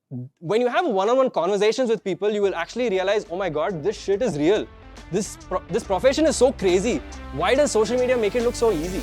when you have one-on-one conversations with people, you will actually realize, oh my God, this shit is real. This profession is so crazy. Why does social media make it look so easy?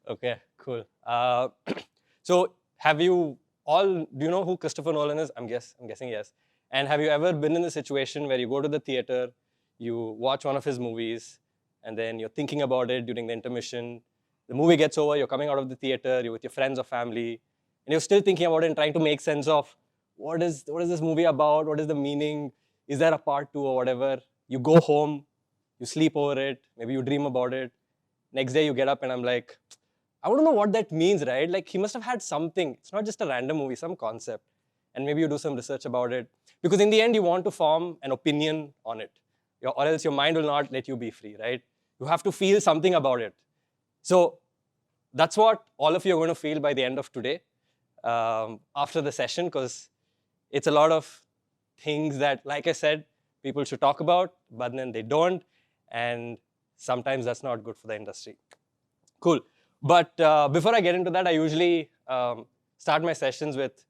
Okay, cool. So have you all, do you know who Christopher Nolan is? I'm guessing yes. And have you ever been in a situation where you go to the theater, you watch one of his movies, and then you're thinking about it during the intermission, the movie gets over, you're coming out of the theater, you're with your friends or family, and you're still thinking about it and trying to make sense of what is this movie about, what is the meaning, is there a part 2 or whatever. You go home, you sleep over it, maybe you dream about it. Next day you get up and I'm like, I want to know what that means, right? Like he must have had something. It's not just a random movie, some concept. And maybe you do some research about it. Because in the end, you want to form an opinion on it. Or else your mind will not let you be free, right? You have to feel something about it. So that's what all of you are going to feel by the end of today, after the session, because it's a lot of things that, like I said, people should talk about, but then they don't. And sometimes that's not good for the industry. Cool. But before I get into that, I usually start my sessions with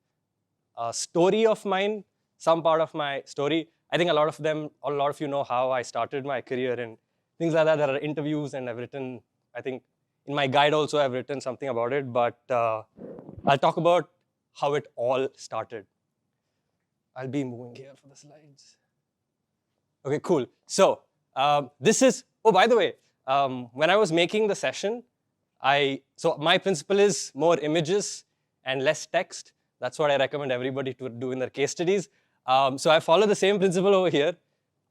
a story of mine, some part of my story. I think a lot of you know how I started my career and things like that. There are interviews and I've written, I think in my guide also I've written something about it, but I'll talk about how it all started. I'll be moving here for the slides. Okay, cool. So this is, oh, by the way, when I was making the session, so my principle is more images and less text. That's what I recommend everybody to do in their case studies. So I follow the same principle over here.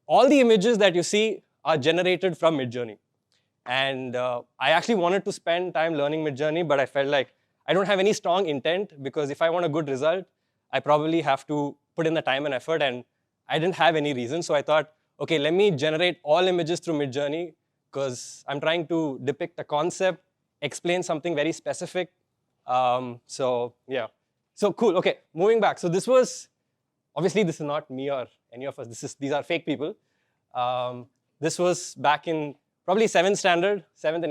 All the images that you see are generated from Midjourney. And I actually wanted to spend time learning Midjourney, but I felt like I don't have any strong intent because if I want a good result, I probably have to put in the time and effort, and I didn't have any reason. So I thought, okay, let me generate all images through Midjourney because I'm trying to depict a concept, explain something very specific. So yeah, so cool. Okay, moving back. So this was, obviously this is not me or any of us. These are fake people. This was back in probably 7th and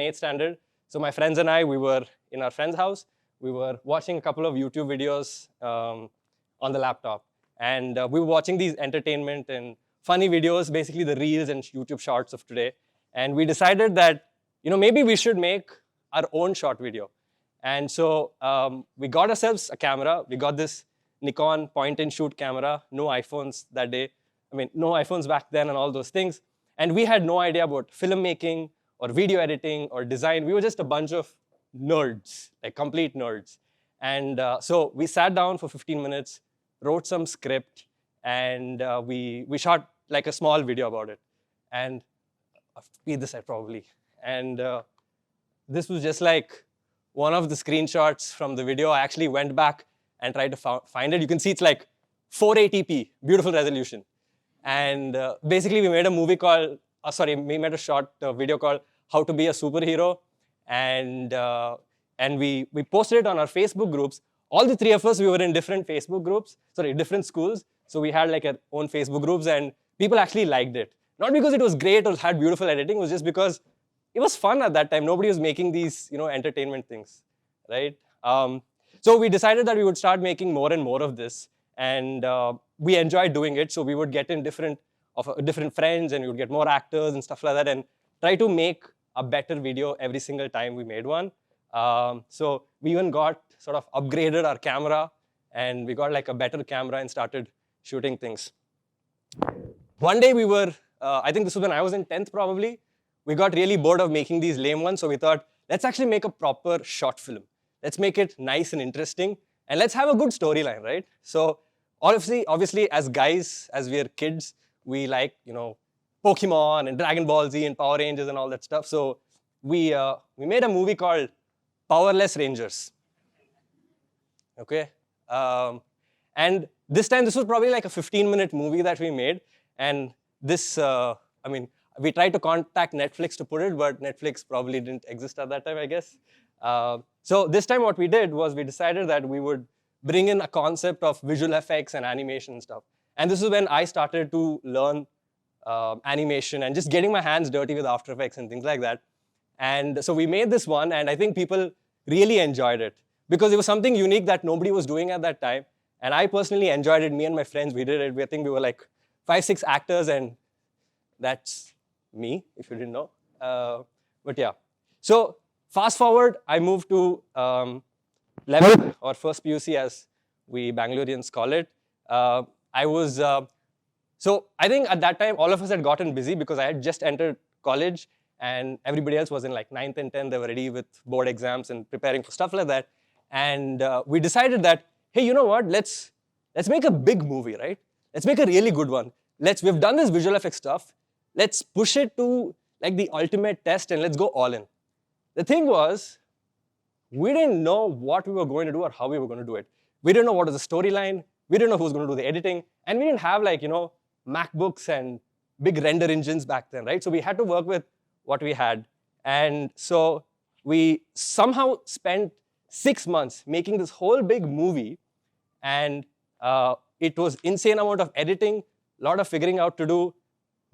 8th standard. So my friends and I, we were in our friend's house. We were watching a couple of YouTube videos on the laptop. And we were watching these entertainment and funny videos, basically the reels and YouTube shorts of today. And we decided that, maybe we should make our own short video. And so we got ourselves a camera. We got this Nikon point-and-shoot camera, no iPhones that day. I mean, no iPhones back then and all those things. And we had no idea about filmmaking or video editing or design. We were just a bunch of nerds, like complete nerds. And so we sat down for 15 minutes, wrote some script, and we shot like a small video about it. And I'll read this out probably. And this was just like one of the screenshots from the video. I actually went back and tried to find it. You can see it's like 480p, beautiful resolution. And basically we made a movie called, we made a short video called How to Be a Superhero. And we posted it on our Facebook groups. All the three of us, we were in different Facebook groups, different schools. So we had like our own Facebook groups and people actually liked it. Not because it was great or had beautiful editing, it was just because it was fun at that time. Nobody was making these, entertainment things, right? So we decided that we would start making more and more of this. And we enjoyed doing it. So we would get in different friends and we would get more actors and stuff like that and try to make a better video every single time we made one. So we even got sort of upgraded our camera and we got like a better camera and started shooting things. One day we were, I think this was when I was in 10th probably, we got really bored of making these lame ones. So we thought, let's actually make a proper short film. Let's make it nice and interesting and let's have a good storyline, right? So obviously as guys, as we're kids, we like, Pokemon and Dragon Ball Z and Power Rangers and all that stuff. So we made a movie called Powerless Rangers. Okay, and this time this was probably like a 15-minute movie that we made, and this I mean we tried to contact Netflix to put it, but Netflix probably didn't exist at that time, I guess. So this time what we did was we decided that we would bring in a concept of visual effects and animation and stuff. And this is when I started to learn animation and just getting my hands dirty with After Effects and things like that. And so we made this one, and I think people really enjoyed it because it was something unique that nobody was doing at that time. And I personally enjoyed it. Me and my friends, we did it. I think we were like 5, 6 actors, and that's me, if you didn't know. But yeah. So fast forward, I moved to 11th or first PUC, as we Bangaloreans call it. So I think at that time, all of us had gotten busy because I had just entered college, and everybody else was in like 9th and 10th. They were ready with board exams and preparing for stuff like that. And we decided that, hey, you know what? Let's make a big movie, right? Let's make a really good one. We've done this visual effects stuff. Let's push it to like the ultimate test, and let's go all in. The thing was, we didn't know what we were going to do or how we were going to do it. We didn't know what was the storyline. We didn't know who was going to do the editing. And we didn't have like, MacBooks and big render engines back then, right? So we had to work with what we had. And so we somehow spent 6 months making this whole big movie. And it was insane amount of editing, a lot of figuring out to do.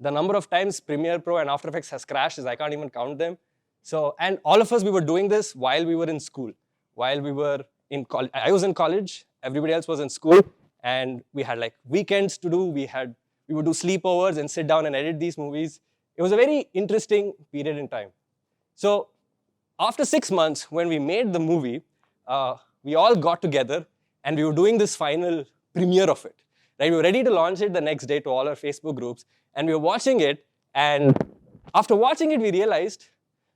The number of times Premiere Pro and After Effects has crashed is I can't even count them. So, and all of us, we were doing this while we were in school. While we were in college, I was in college, everybody else was in school, and we had like weekends to do. We would do sleepovers and sit down and edit these movies. It was a very interesting period in time. So after 6 months, when we made the movie, we all got together and we were doing this final premiere of it. Right? We were ready to launch it the next day to all our Facebook groups, and we were watching it, and after watching it, we realized,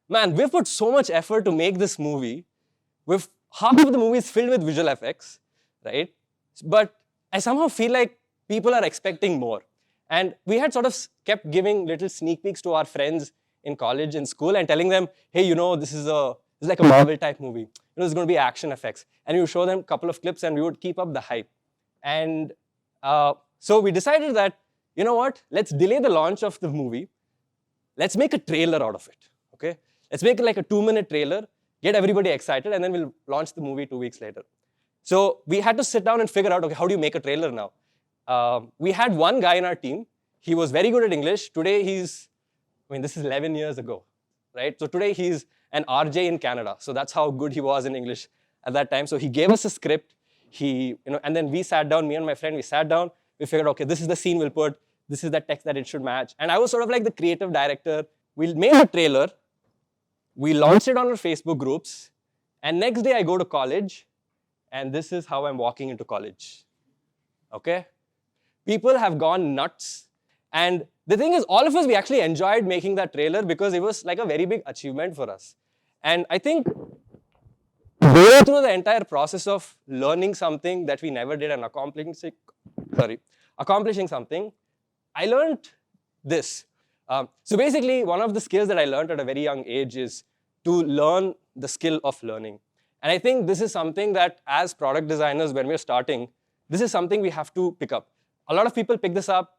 man, we've put so much effort to make this movie. Half of the movie is filled with visual effects, right? But I somehow feel like people are expecting more. And we had sort of kept giving little sneak peeks to our friends in college and school and telling them, hey, this is like a Marvel type movie. There's going to be action effects. And we would show them a couple of clips and we would keep up the hype. And so we decided that, you know what, let's delay the launch of the movie. Let's make a trailer out of it, okay? Let's make it like a 2-minute trailer, get everybody excited, and then we'll launch the movie 2 weeks later. So we had to sit down and figure out, okay, how do you make a trailer now? We had one guy in our team. He was very good at English. Today this is 11 years ago, right? So today he's an RJ in Canada. So that's how good he was in English at that time. So he gave us a script. And then we sat down, me and my friend, we sat down. We figured, okay, this is the scene we'll put. This is the text that it should match. And I was sort of like the creative director. We made a trailer. We launched it on our Facebook groups. And next day I go to college. And this is how I'm walking into college, okay? People have gone nuts. And the thing is, all of us, we actually enjoyed making that trailer because it was like a very big achievement for us. And I think going through the entire process of learning something that we never did and accomplishing something, I learned this. So basically, one of the skills that I learned at a very young age is to learn the skill of learning. And I think this is something that as product designers, when we're starting, this is something we have to pick up. A lot of people pick this up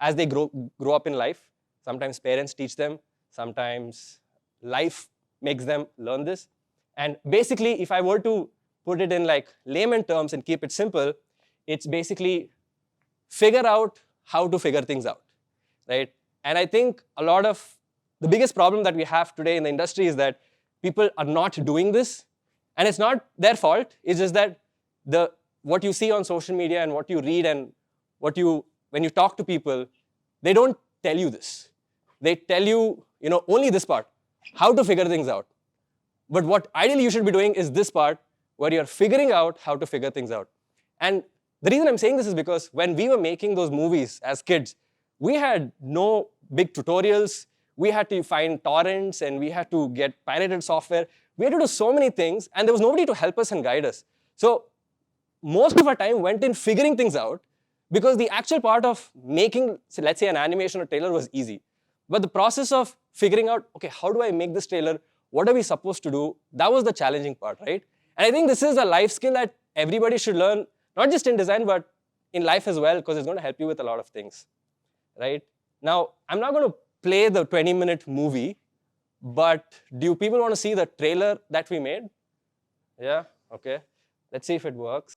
as they grow up in life. Sometimes parents teach them. Sometimes life makes them learn this. And basically, if I were to put it in like layman terms and keep it simple, it's basically figure out how to figure things out, right? And I think the biggest problem that we have today in the industry is that people are not doing this. And it's not their fault. It's just that what you see on social media and what you read and when you talk to people, they don't tell you this. They tell you, only this part, how to figure things out. But what ideally you should be doing is this part, where you're figuring out how to figure things out. And the reason I'm saying this is because when we were making those movies as kids, we had no big tutorials. We had to find torrents and we had to get pirated software. We had to do so many things, and there was nobody to help us and guide us. So most of our time went in figuring things out because the actual part of making, let's say, an animation or trailer was easy. But the process of figuring out, okay, how do I make this trailer? What are we supposed to do? That was the challenging part, right? And I think this is a life skill that everybody should learn, not just in design, but in life as well, because it's going to help you with a lot of things, right? Now, I'm not going to play the 20-minute movie, but do people want to see the trailer that we made? Yeah, okay. Let's see if it works.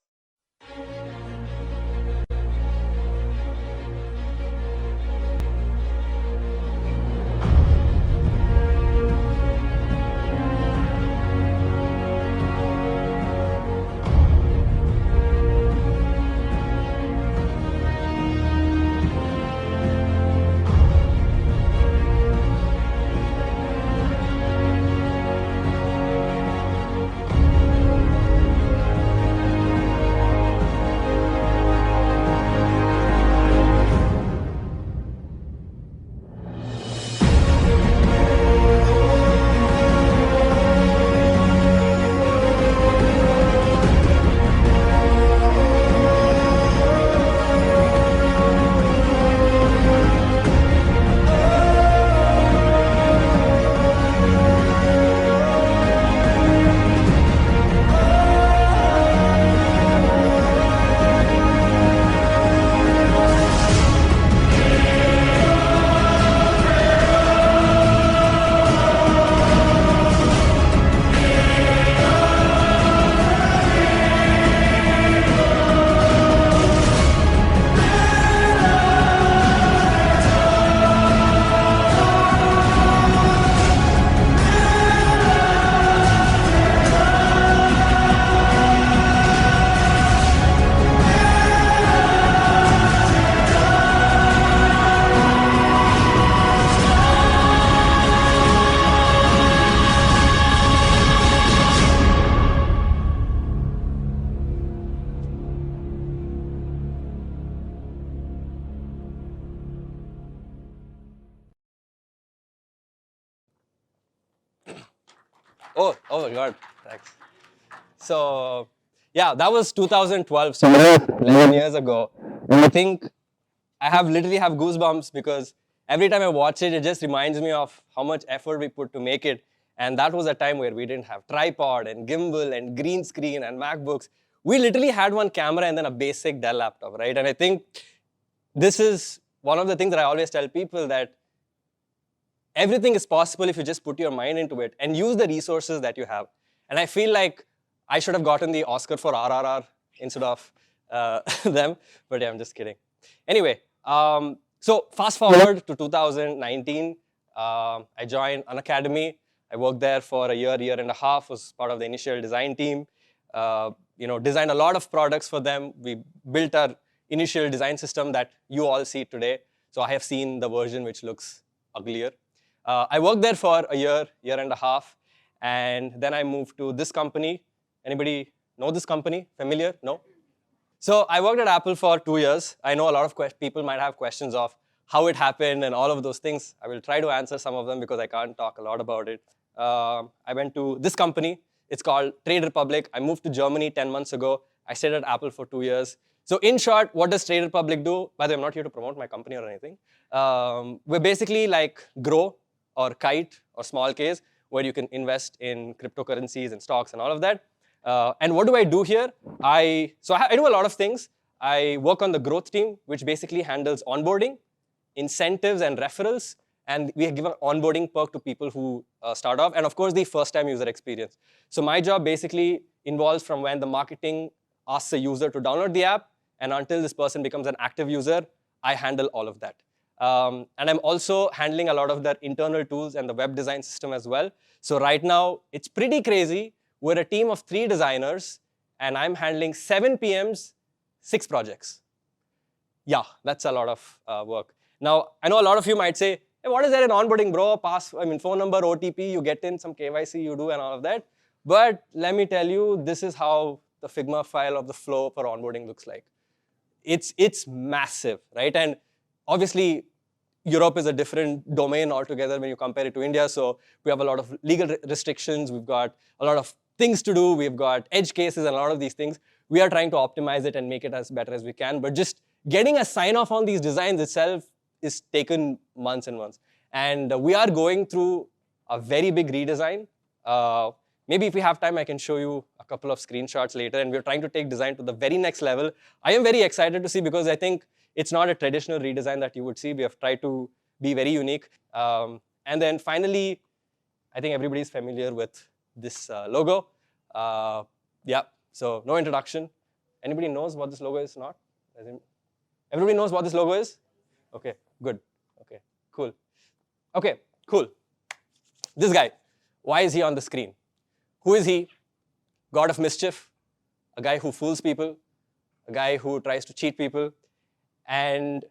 Oh my God, thanks. So, yeah, that was 2012, so 11 years ago. And I think I literally have goosebumps because every time I watch it, it just reminds me of how much effort we put to make it. And that was a time where we didn't have tripod and gimbal and green screen and MacBooks. We literally had one camera and then a basic Dell laptop, right? And I think this is one of the things that I always tell people, that everything is possible if you just put your mind into it and use the resources that you have. And I feel like I should have gotten the Oscar for RRR instead of them, but yeah, I'm just kidding. Anyway, so fast forward to 2019, I joined an academy. I worked there for a year and a half, was part of the initial design team. Designed a lot of products for them. We built our initial design system that you all see today. So I have seen the version which looks uglier. I worked there for a year and a half, and then I moved to this company. Anybody know this company? Familiar? No? So I worked at Apple for 2 years. I know a lot of people might have questions of how it happened and all of those things. I will try to answer some of them because I can't talk a lot about it. I went to this company. It's called Trade Republic. I moved to Germany 10 months ago. I stayed at Apple for 2 years. So in short, what does Trade Republic do? By the way, I'm not here to promote my company or anything. We're basically like Grow or Kite or Small Case, where you can invest in cryptocurrencies and stocks and all of that. And what do I do here? I do a lot of things. I work on the growth team, which basically handles onboarding, incentives, and referrals. And we give an onboarding perk to people who start off. And of course, the first-time user experience. So my job basically involves from when the marketing asks a user to download the app, and until this person becomes an active user, I handle all of that. And I'm also handling a lot of their internal tools and the web design system as well. So right now, it's pretty crazy. We're a team of 3 designers, and I'm handling 7 PMs, 6 projects. Yeah, that's a lot of work. Now, I know a lot of you might say, hey, what is there in onboarding, bro? Phone number, OTP, you get in, some KYC, you do, and all of that. But let me tell you, this is how the Figma file of the flow for onboarding looks like. It's massive, right? And obviously, Europe is a different domain altogether when you compare it to India. So we have a lot of legal restrictions. We've got a lot of things to do. We've got edge cases and a lot of these things. We are trying to optimize it and make it as better as we can. But just getting a sign off on these designs itself is taken months and months. And we are going through a very big redesign. Maybe if we have time, I can show you a couple of screenshots later. And we're trying to take design to the very next level. I am very excited to see, because I think it's not a traditional redesign that you would see. We have tried to be very unique. And then finally, I think everybody's familiar with this logo. Yeah, so no introduction. Anybody knows what this logo is? Not? Everybody knows what this logo is? Okay, good. Okay, cool. Okay, cool. This guy, why is he on the screen? Who is he? God of mischief, a guy who fools people, a guy who tries to cheat people. And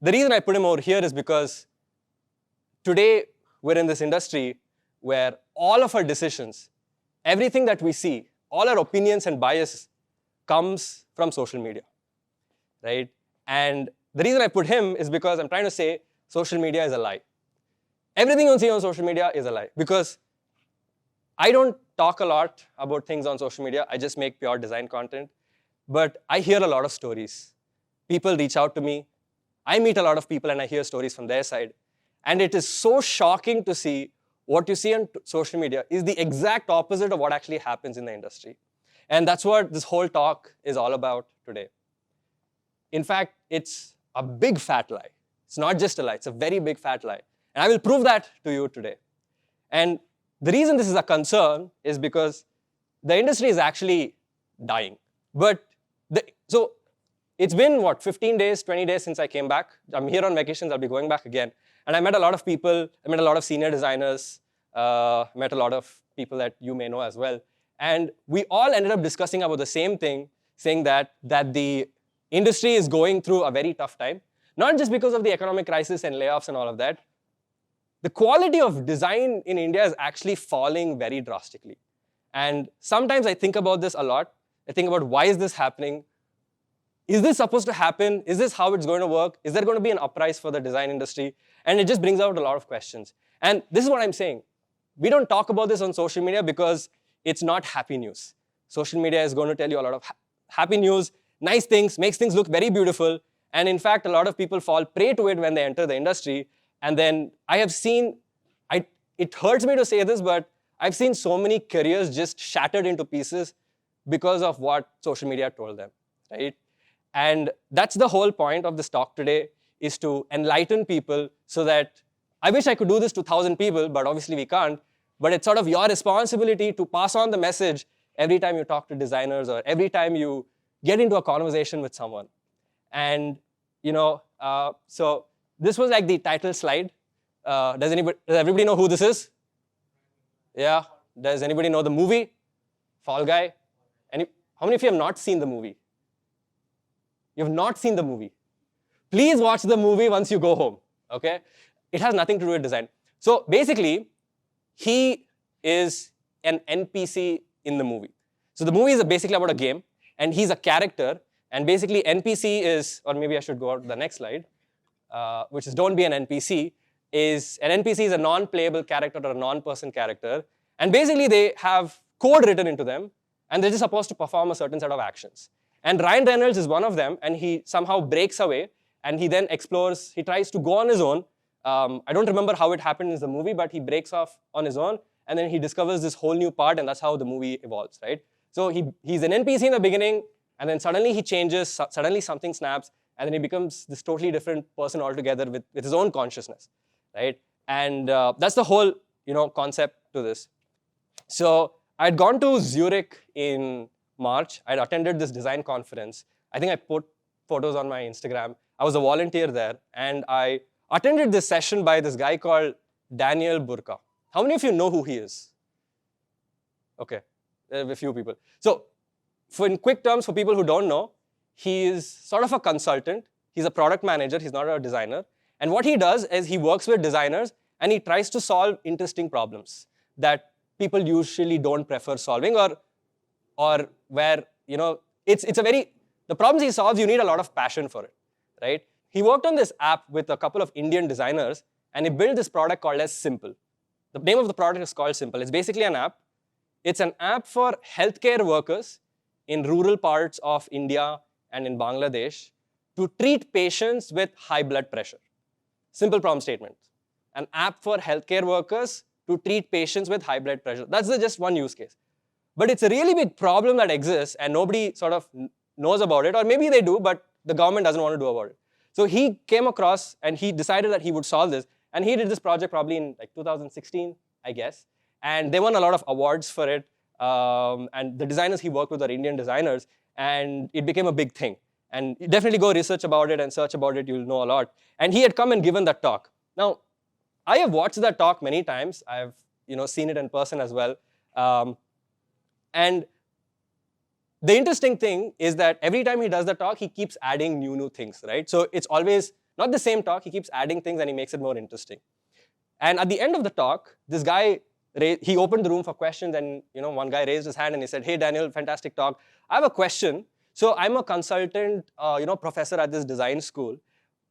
the reason I put him over here is because today we're in this industry where all of our decisions, everything that we see, all our opinions and bias comes from social media, right? And the reason I put him is because I'm trying to say social media is a lie. Everything you see on social media is a lie, because I don't talk a lot about things on social media. I just make pure design content. But I hear a lot of stories. People reach out to me. I meet a lot of people and I hear stories from their side. And it is so shocking to see what you see on social media is the exact opposite of what actually happens in the industry. And that's what this whole talk is all about today. In fact, it's a big fat lie. It's not just a lie, it's a very big fat lie. And I will prove that to you today. And the reason this is a concern is because the industry is actually dying. So it's been, what, 15 days, 20 days since I came back. I'm here on vacations, I'll be going back again. And I met a lot of people, I met a lot of senior designers, met a lot of people that you may know as well. And we all ended up discussing about the same thing, saying that the industry is going through a very tough time, not just because of the economic crisis and layoffs and all of that. The quality of design in India is actually falling very drastically. And sometimes I think about this a lot. I think about, why is this happening? Is this supposed to happen? Is this how it's going to work? Is there going to be an uprise for the design industry? And it just brings out a lot of questions. And this is what I'm saying. We don't talk about this on social media because it's not happy news. Social media is going to tell you a lot of happy news, nice things, makes things look very beautiful. And in fact, a lot of people fall prey to it when they enter the industry. And then I have seen, it hurts me to say this, but I've seen so many careers just shattered into pieces because of what social media told them, right? And that's the whole point of this talk today, is to enlighten people so that, I wish I could do this to 1,000 people, but obviously we can't. But it's sort of your responsibility to pass on the message every time you talk to designers or every time you get into a conversation with someone. And, so this was like the title slide. Does everybody know who this is? Yeah. Does anybody know the movie? Fall Guy? How many of you have not seen the movie? You have not seen the movie. Please watch the movie once you go home, okay? It has nothing to do with design. So basically, he is an NPC in the movie. So the movie is basically about a game, and he's a character. And basically, NPC is, or maybe I should go on to the next slide, which is don't be an NPC. An NPC is a non-playable character or a non-person character. And basically, they have code written into them, and they're just supposed to perform a certain set of actions. And Ryan Reynolds is one of them, and he somehow breaks away, and he then explores, he tries to go on his own. I don't remember how it happened in the movie, but he breaks off on his own, and then he discovers this whole new part, and that's how the movie evolves, right? So he's an NPC in the beginning, and then suddenly he changes, suddenly something snaps, and then he becomes this totally different person altogether with his own consciousness, right? And that's the whole concept to this. So I'd gone to Zurich in March. I'd attended this design conference. I think I put photos on my Instagram. I was a volunteer there, and I attended this session by this guy called Daniel Burka. How many of you know who he is? Okay, there are a few people. So in quick terms, for people who don't know, he is sort of a consultant. He's a product manager. He's not a designer. And what he does is he works with designers, and he tries to solve interesting problems that people usually don't prefer solving, or where, the problems he solves, you need a lot of passion for it, right? He worked on this app with a couple of Indian designers, and he built this product called as Simple. The name of the product is called Simple. It's basically an app. It's an app for healthcare workers in rural parts of India and in Bangladesh to treat patients with high blood pressure. Simple problem statement. an app for healthcare workers to treat patients with high blood pressure. That's just one use case. But it's a really big problem that exists and nobody sort of knows about it, or maybe they do, but the government doesn't want to do about it. So he came across and he decided that he would solve this, and he did this project probably in like 2016, I guess, and they won a lot of awards for it, and the designers he worked with are Indian designers, and it became a big thing. And definitely go research about it and search about it, you'll know a lot. And he had come and given that talk. Now, I have watched that talk many times. I've seen it in person as well. And the interesting thing is that every time he does the talk, he keeps adding new things, right? So it's always not the same talk. He keeps adding things and he makes it more interesting. And at the end of the talk, this guy, he opened the room for questions, and one guy raised his hand and he said, "Hey, Daniel, fantastic talk. I have a question. So I'm a consultant, professor at this design school.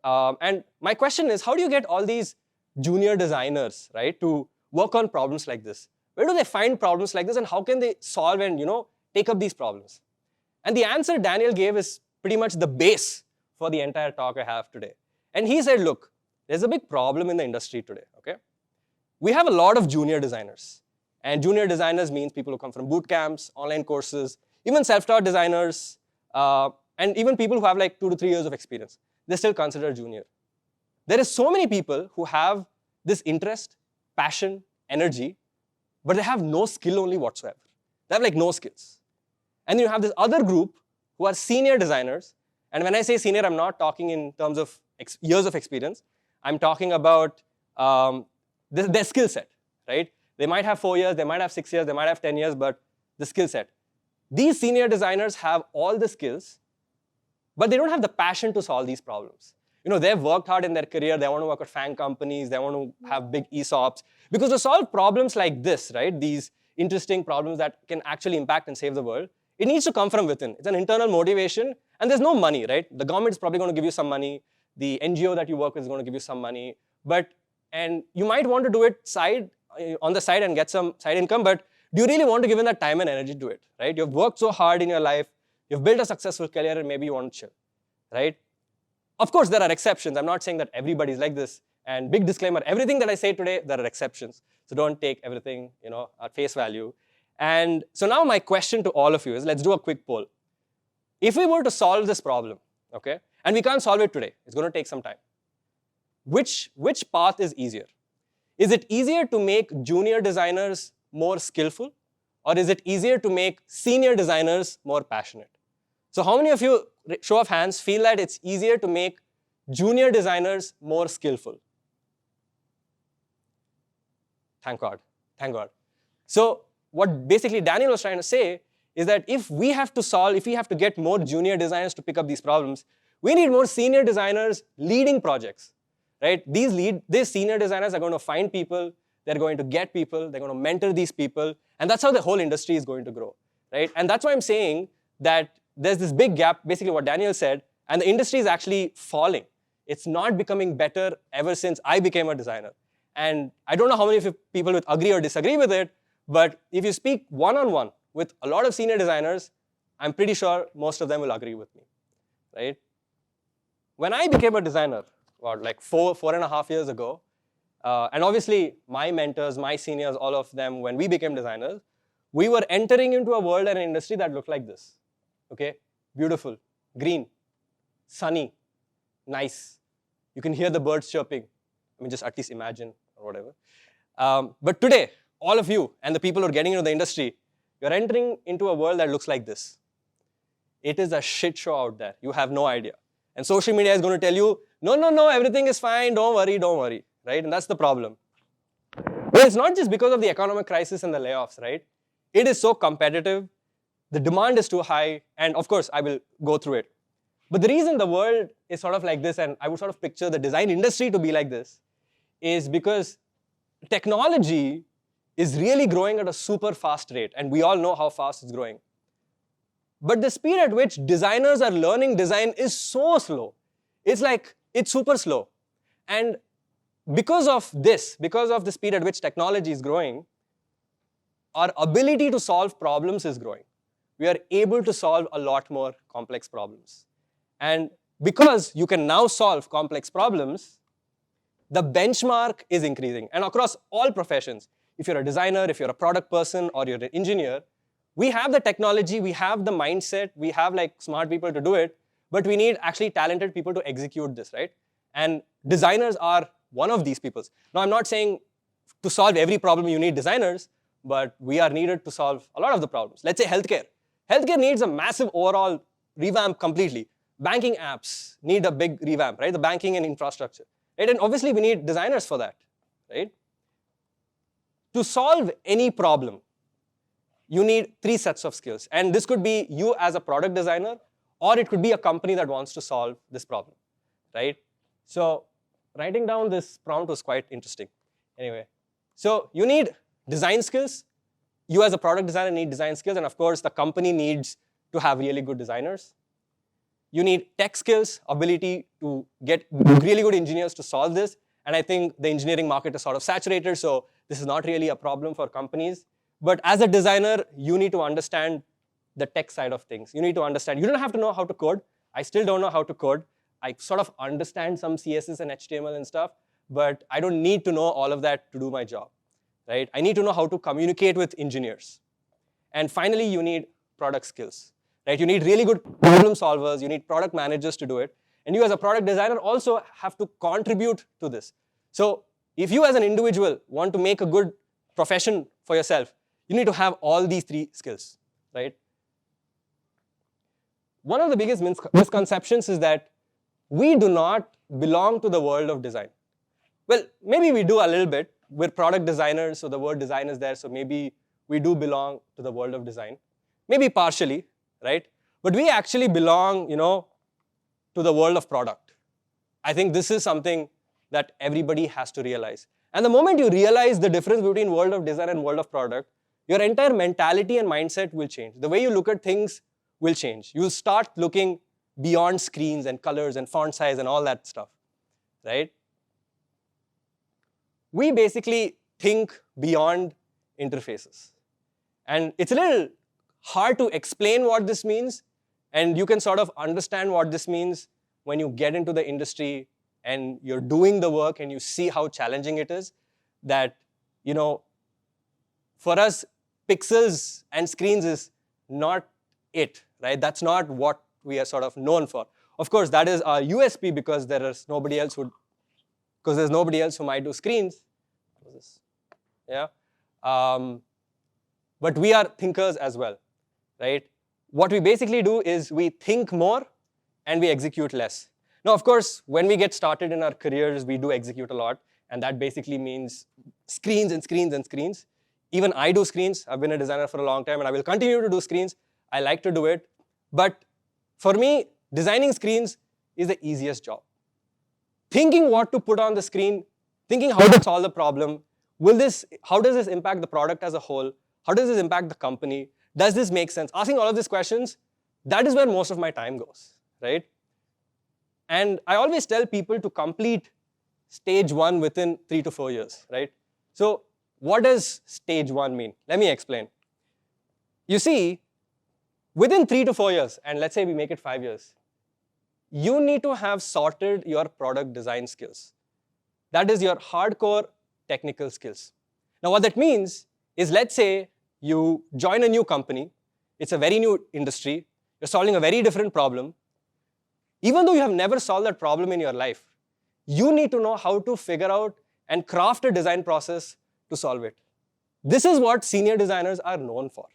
And my question is, how do you get all these junior designers, right, to work on problems like this? Where do they find problems like this, and how can they solve and, take up these problems?" And the answer Daniel gave is pretty much the base for the entire talk I have today. And he said, look, there's a big problem in the industry today, okay? We have a lot of junior designers. And junior designers means people who come from boot camps, online courses, even self-taught designers, and even people who have like 2 to 3 years of experience. They're still considered junior. There is so many people who have this interest, passion, energy, but they have no skill only whatsoever. They have like no skills. And you have this other group who are senior designers. And when I say senior, I'm not talking in terms of years of experience. I'm talking about their skill set, right? They might have 4 years, they might have 6 years, they might have 10 years, but the skill set. These senior designers have all the skills, but they don't have the passion to solve these problems. They've worked hard in their career. They want to work at FANG companies. They want to have big ESOPs. Because to solve problems like this, right, these interesting problems that can actually impact and save the world, it needs to come from within. It's an internal motivation, and there's no money, right? The government is probably going to give you some money. The NGO that you work with is going to give you some money. And you might want to do it on the side and get some side income, but do you really want to give in that time and energy to it, right? You've worked so hard in your life. You've built a successful career, and maybe you want to chill, right? Of course, there are exceptions. I'm not saying that everybody's like this. And big disclaimer, everything that I say today, there are exceptions. So don't take everything, at face value. And so now my question to all of you is, let's do a quick poll. If we were to solve this problem, okay, and we can't solve it today, it's going to take some time. Which path is easier? Is it easier to make junior designers more skillful, or is it easier to make senior designers more passionate? So how many of you, show of hands, feel that it's easier to make junior designers more skillful? Thank God. Thank God. So what basically Daniel was trying to say is that if we have to get more junior designers to pick up these problems, we need more senior designers leading projects, right? These senior designers are going to find people, they're going to get people, they're going to mentor these people, and that's how the whole industry is going to grow, right? And that's why I'm saying that there's this big gap, basically what Daniel said, and the industry is actually falling. It's not becoming better ever since I became a designer. And I don't know how many of you people would agree or disagree with it, but if you speak one-on-one with a lot of senior designers, I'm pretty sure most of them will agree with me, right? When I became a designer, like 4.5 years ago, and obviously my mentors, my seniors, all of them, when we became designers, we were entering into a world and an industry that looked like this, okay? Beautiful, green, sunny, nice. You can hear the birds chirping. I mean, just at least imagine or whatever. But today, all of you and the people who are getting into the industry, you're entering into a world that looks like this. It is a shit show out there. You have no idea. And social media is going to tell you, no, everything is fine, don't worry, right? And that's the problem. But it's not just because of the economic crisis and the layoffs, right? It is so competitive, the demand is too high, and of course, I will go through it. But the reason the world is sort of like this, and I would sort of picture the design industry to be like this, is because technology is really growing at a super fast rate, and we all know how fast it's growing. But the speed at which designers are learning design is so slow. It's super slow. And because of the speed at which technology is growing, our ability to solve problems is growing. We are able to solve a lot more complex problems. And because you can now solve complex problems, the benchmark is increasing. And across all professions, if you're a designer, if you're a product person, or you're an engineer, we have the technology, we have the mindset, we have like smart people to do it, but we need actually talented people to execute this, right? And designers are one of these people. Now, I'm not saying to solve every problem you need designers, but we are needed to solve a lot of the problems. Let's say healthcare. Healthcare needs a massive overall revamp completely. Banking apps need a big revamp, right? The banking and infrastructure, right? And obviously we need designers for that, right? To solve any problem, you need 3 sets of skills. And this could be you as a product designer, or it could be a company that wants to solve this problem, right? So writing down this prompt was quite interesting. Anyway, so you need design skills. You as a product designer need design skills, and of course, the company needs to have really good designers. You need tech skills, ability to get really good engineers to solve this, and I think the engineering market is sort of saturated, so this is not really a problem for companies. But as a designer, you need to understand the tech side of things. You need to understand, you don't have to know how to code. I still don't know how to code. I sort of understand some CSS and HTML and stuff, but I don't need to know all of that to do my job, right? I need to know how to communicate with engineers. And finally, you need product skills, right? You need really good problem solvers. You need product managers to do it. And you as a product designer also have to contribute to this. So if you as an individual want to make a good profession for yourself, you need to have all these 3 skills, right? One of the biggest misconceptions is that we do not belong to the world of design. Well, maybe we do a little bit. We're product designers, so the word design is there, so maybe we do belong to the world of design. Maybe partially, right? But we actually belong, to the world of product. I think this is something that everybody has to realize. And the moment you realize the difference between world of design and world of product, your entire mentality and mindset will change. The way you look at things will change. You'll start looking beyond screens and colors and font size and all that stuff, right? We basically think beyond interfaces. And it's a little hard to explain what this means, and you can sort of understand what this means when you get into the industry and you're doing the work and you see how challenging it is. That, for us, pixels and screens is not it, right? That's not what we are sort of known for. Of course, that is our USP because there's nobody else who might do screens. What was this? Yeah. But we are thinkers as well, right? What we basically do is we think more and we execute less. Now, of course, when we get started in our careers, we do execute a lot, and that basically means screens and screens and screens. Even I do screens. I've been a designer for a long time, and I will continue to do screens. I like to do it. But for me, designing screens is the easiest job. Thinking what to put on the screen, thinking how to solve the problem, how does this impact the product as a whole? How does this impact the company? Does this make sense? Asking all of these questions, that is where most of my time goes, right? And I always tell people to complete stage 1 within 3 to 4 years, right? So what does stage 1 mean? Let me explain. You see, within 3 to 4 years, and let's say we make it 5 years, you need to have sorted your product design skills. That is your hardcore technical skills. Now what that means is, let's say you join a new company, it's a very new industry, you're solving a very different problem. Even though you have never solved that problem in your life, you need to know how to figure out and craft a design process to solve it. This is what senior designers are known for.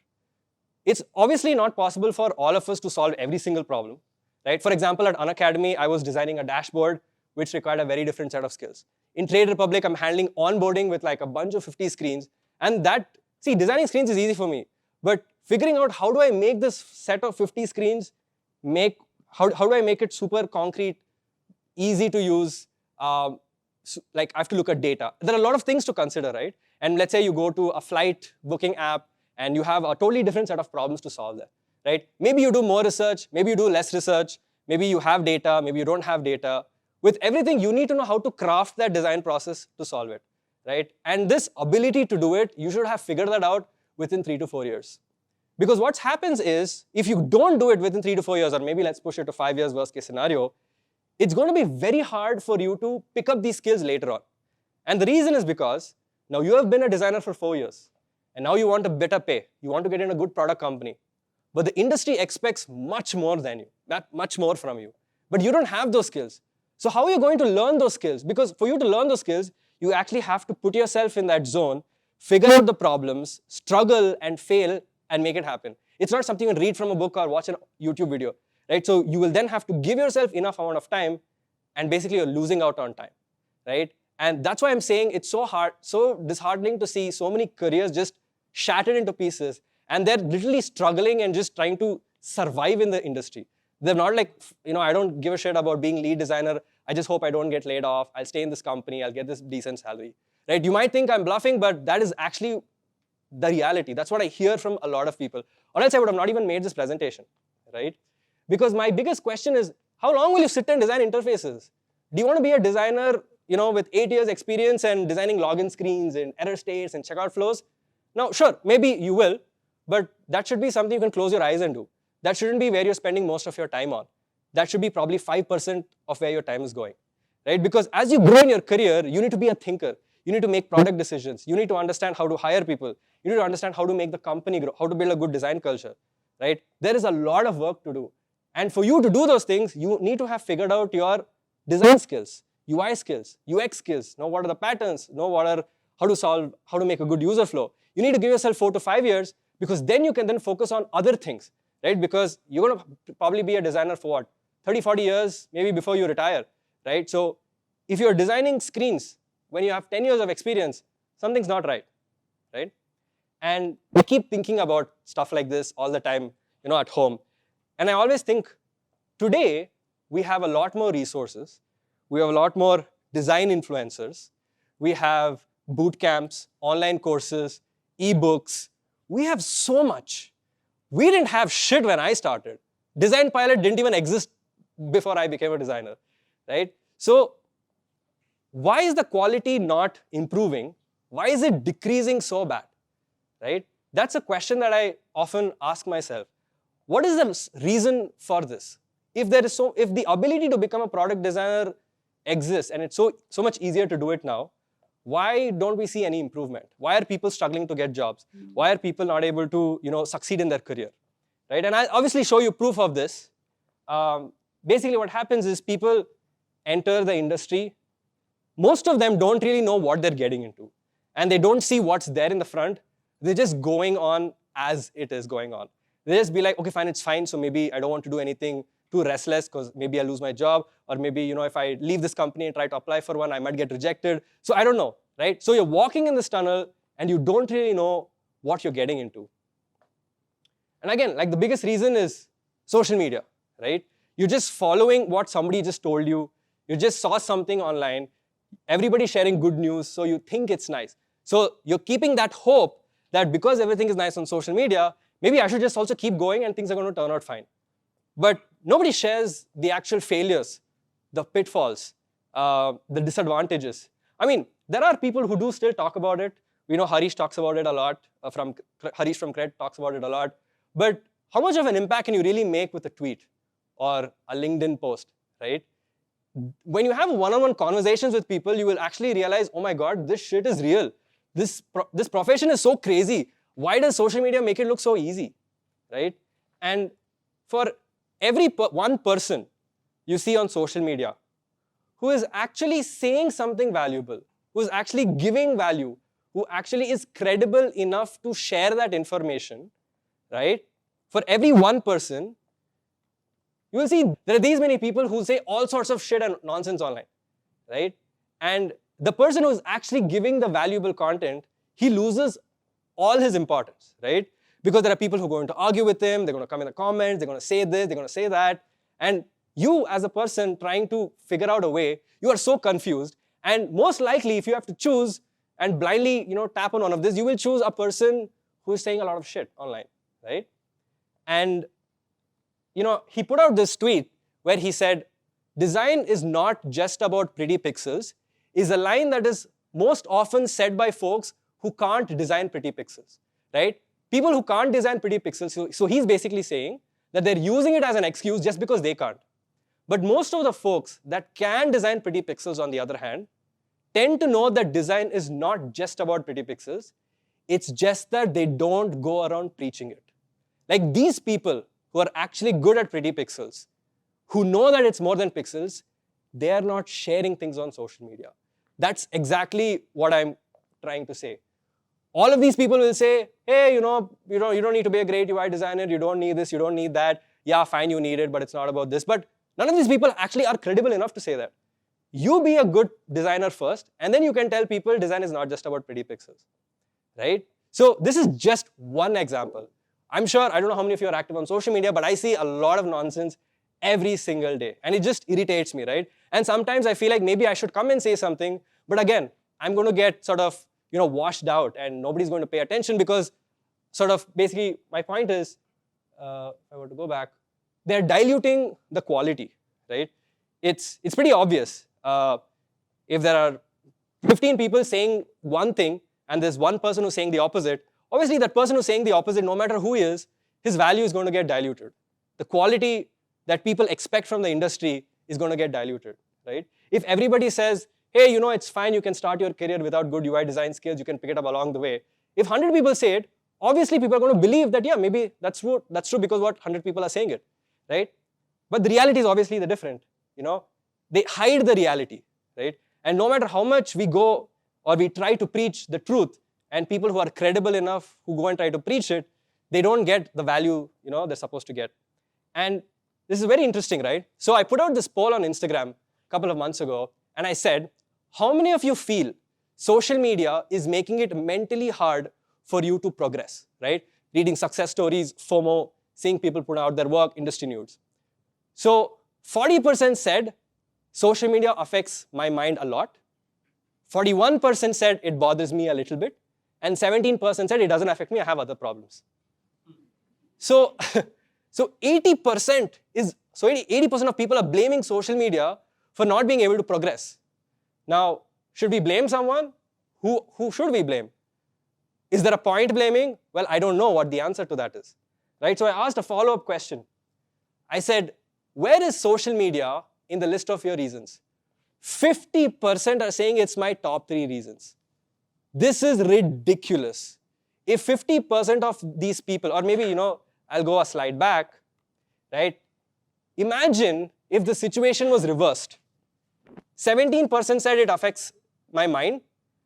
It's obviously not possible for all of us to solve every single problem, right? For example, at Unacademy, I was designing a dashboard which required a very different set of skills. In Trade Republic, I'm handling onboarding with like a bunch of 50 screens, and designing screens is easy for me, but figuring out how do I make this set of 50 screens how do I make it super concrete, easy to use? Like I have to look at data. There are a lot of things to consider, right? And let's say you go to a flight booking app and you have a totally different set of problems to solve there, right? Maybe you do more research, maybe you do less research, maybe you have data, maybe you don't have data. With everything, you need to know how to craft that design process to solve it, right? And this ability to do it, you should have figured that out within 3 to 4 years. Because what happens is, if you don't do it within 3 to 4 years, or maybe let's push it to 5 years, worst case scenario, it's going to be very hard for you to pick up these skills later on. And the reason is because now you have been a designer for 4 years, and now you want a better pay. You want to get in a good product company. But the industry expects much more than you, much more from you. But you don't have those skills. So how are you going to learn those skills? Because for you to learn those skills, you actually have to put yourself in that zone, figure out the problems, struggle and fail, and make it happen. It's not something you can read from a book or watch a YouTube video, right? So you will then have to give yourself enough amount of time, and basically you're losing out on time, right? And that's why I'm saying it's so hard, so disheartening to see so many careers just shattered into pieces, and they're literally struggling and just trying to survive in the industry. They're not like, I don't give a shit about being lead designer. I just hope I don't get laid off. I'll stay in this company. I'll get this decent salary, right? You might think I'm bluffing, but that is actually the reality. That's what I hear from a lot of people. Or else I would have not even made this presentation, right? Because my biggest question is, how long will you sit and design interfaces? Do you want to be a designer, with 8 years experience and designing login screens and error states and checkout flows? Now, sure, maybe you will, but that should be something you can close your eyes and do. That shouldn't be where you're spending most of your time on. That should be probably 5% of where your time is going, right? Because as you grow in your career, you need to be a thinker. You need to make product decisions. You need to understand how to hire people. You need to understand how to make the company grow, how to build a good design culture, right? There is a lot of work to do. And for you to do those things, you need to have figured out your design skills, UI skills, UX skills, know what are the patterns, know how to make a good user flow. You need to give yourself 4 to 5 years, because then you can then focus on other things, right? Because you're going to probably be a designer for what? 30, 40 years, maybe before you retire, right? So if you're designing screens when you have 10 years of experience, something's not right, right? And I keep thinking about stuff like this all the time, at home. And I always think, today, we have a lot more resources. We have a lot more design influencers. We have boot camps, online courses, ebooks. We have so much. We didn't have shit when I started. Design Pilot didn't even exist before I became a designer, right? So why is the quality not improving? Why is it decreasing so bad, right? That's a question that I often ask myself. What is the reason for this? If the ability to become a product designer exists and it's so much easier to do it now, why don't we see any improvement? Why are people struggling to get jobs? Why are people not able to succeed in their career, right? And I'll obviously show you proof of this. Basically what happens is people enter the industry. Most of them don't really know what they're getting into, and they don't see what's there in the front. They're just going on as it is going on. They just be like, okay, fine, it's fine, so maybe I don't want to do anything too restless because maybe I'll lose my job, or maybe if I leave this company and try to apply for one, I might get rejected. So I don't know, right? So you're walking in this tunnel and you don't really know what you're getting into. And again, like the biggest reason is social media, right? You're just following what somebody just told you. You just saw something online. Everybody's sharing good news, so you think it's nice. So you're keeping that hope that because everything is nice on social media, maybe I should just also keep going and things are going to turn out fine. But nobody shares the actual failures, the pitfalls, the disadvantages. I mean, there are people who do still talk about it. We know Harish talks about it a lot. Harish from Cred talks about it a lot. But how much of an impact can you really make with a tweet or a LinkedIn post, right? When you have one-on-one conversations with people, you will actually realize, oh my God, this shit is real. This profession is so crazy. Why does social media make it look so easy, right? And for every one person you see on social media who is actually saying something valuable, who is actually giving value, who actually is credible enough to share that information, right? For every one person, you will see there are these many people who say all sorts of shit and nonsense online, right? And the person who is actually giving the valuable content, he loses all his importance, right? Because there are people who are going to argue with him, they're going to come in the comments, they're going to say this, they're going to say that. And you as a person trying to figure out a way, you are so confused. And most likely, if you have to choose and blindly tap on one of this, you will choose a person who is saying a lot of shit online, right? And he put out this tweet where he said, design is not just about pretty pixels, is a line that is most often said by folks who can't design pretty pixels, right? People who can't design pretty pixels, so he's basically saying that they're using it as an excuse just because they can't. But most of the folks that can design pretty pixels, on the other hand, tend to know that design is not just about pretty pixels. It's just that they don't go around preaching it. Like these people who are actually good at pretty pixels, who know that it's more than pixels, they are not sharing things on social media. That's exactly what I'm trying to say. All of these people will say, hey, you don't need to be a great UI designer, you don't need this, you don't need that. Yeah, fine, you need it, but it's not about this. But none of these people actually are credible enough to say that. You be a good designer first, and then you can tell people design is not just about pretty pixels, right? So this is just one example. I'm sure, I don't know how many of you are active on social media, but I see a lot of nonsense every single day, and it just irritates me, right? And sometimes I feel like maybe I should come and say something, but again, I'm going to get sort of washed out, and nobody's going to pay attention because sort of basically my point is, if I were to go back, they're diluting the quality, right? It's pretty obvious. If there are 15 people saying one thing and there's one person who's saying the opposite, obviously that person who's saying the opposite, no matter who he is, his value is going to get diluted. The quality that people expect from the industry is going to get diluted, right? If everybody says, hey, it's fine, you can start your career without good UI design skills, you can pick it up along the way. If 100 people say it, obviously people are going to believe that, yeah, maybe that's true because what 100 people are saying it, right? But the reality is obviously the different, They hide the reality, right? And no matter how much we go or we try to preach the truth, and people who are credible enough who go and try to preach it, they don't get the value, they're supposed to get. And this is very interesting, right? So I put out this poll on Instagram a couple of months ago, and I said, how many of you feel social media is making it mentally hard for you to progress, right? Reading success stories, FOMO, seeing people put out their work, industry news. So 40% said, social media affects my mind a lot. 41% said it bothers me a little bit. And 17% said it doesn't affect me, I have other problems. So 80% of people are blaming social media for not being able to progress. Now, should we blame someone? Who should we blame? Is there a point blaming? Well, I don't know what the answer to that is, right? So I asked a follow-up question. I said, where is social media in the list of your reasons? 50% are saying it's my top 3 reasons. This is ridiculous. If 50% of these people, or maybe, I'll go a slide back, right? Imagine if the situation was reversed. 17% said it affects my mind,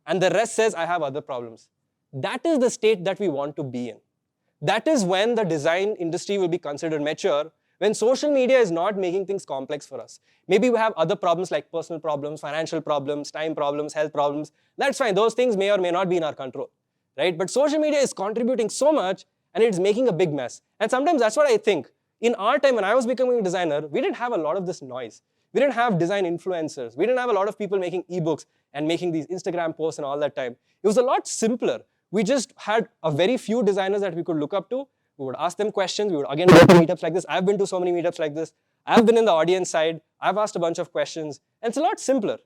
and the rest says I have other problems. That is the state that we want to be in. That is when the design industry will be considered mature, when social media is not making things complex for us. Maybe we have other problems like personal problems, financial problems, time problems, health problems. That's fine. Those things may or may not be in our control, right? But social media is contributing so much, and it's making a big mess. And sometimes that's what I think. In our time, when I was becoming a designer, we didn't have a lot of this noise. We didn't have design influencers. We didn't have a lot of people making ebooks and making these Instagram posts and all that time. It was a lot simpler. We just had a very few designers that we could look up to. We would ask them questions. We would again go to meetups like this. I've been to so many meetups like this. I've been in the audience side. I've asked a bunch of questions. And it's a lot simpler.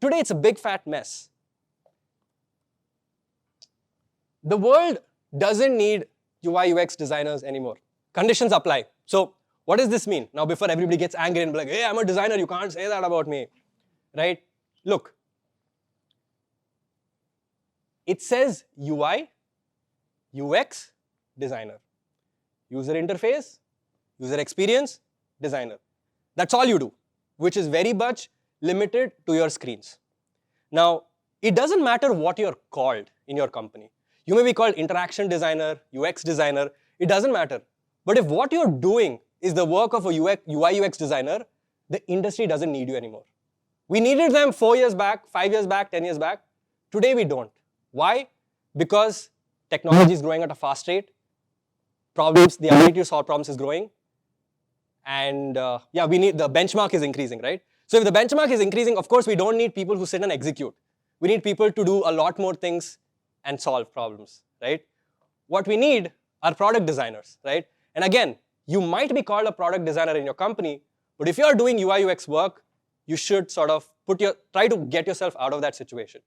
Today, it's a big fat mess. The world doesn't need UI UX designers anymore. Conditions apply. So what does this mean? Now, before everybody gets angry and be like, hey, I'm a designer, you can't say that about me, right? Look, it says UI, UX, designer. User interface, user experience, designer. That's all you do, which is very much limited to your screens. Now, it doesn't matter what you're called in your company. You may be called interaction designer, UX designer, it doesn't matter. But if what you're doing is the work of a UI UX designer, the industry doesn't need you anymore. We needed them 4 years back, 5 years back, 10 years back. Today we don't. Why? Because technology is growing at a fast rate. The ability to solve problems is growing. And the benchmark is increasing, right? So if the benchmark is increasing, of course, we don't need people who sit and execute. We need people to do a lot more things and solve problems, right? What we need are product designers, right? And again, you might be called a product designer in your company, but if you're doing UI UX work, you should sort of try to get yourself out of that situation.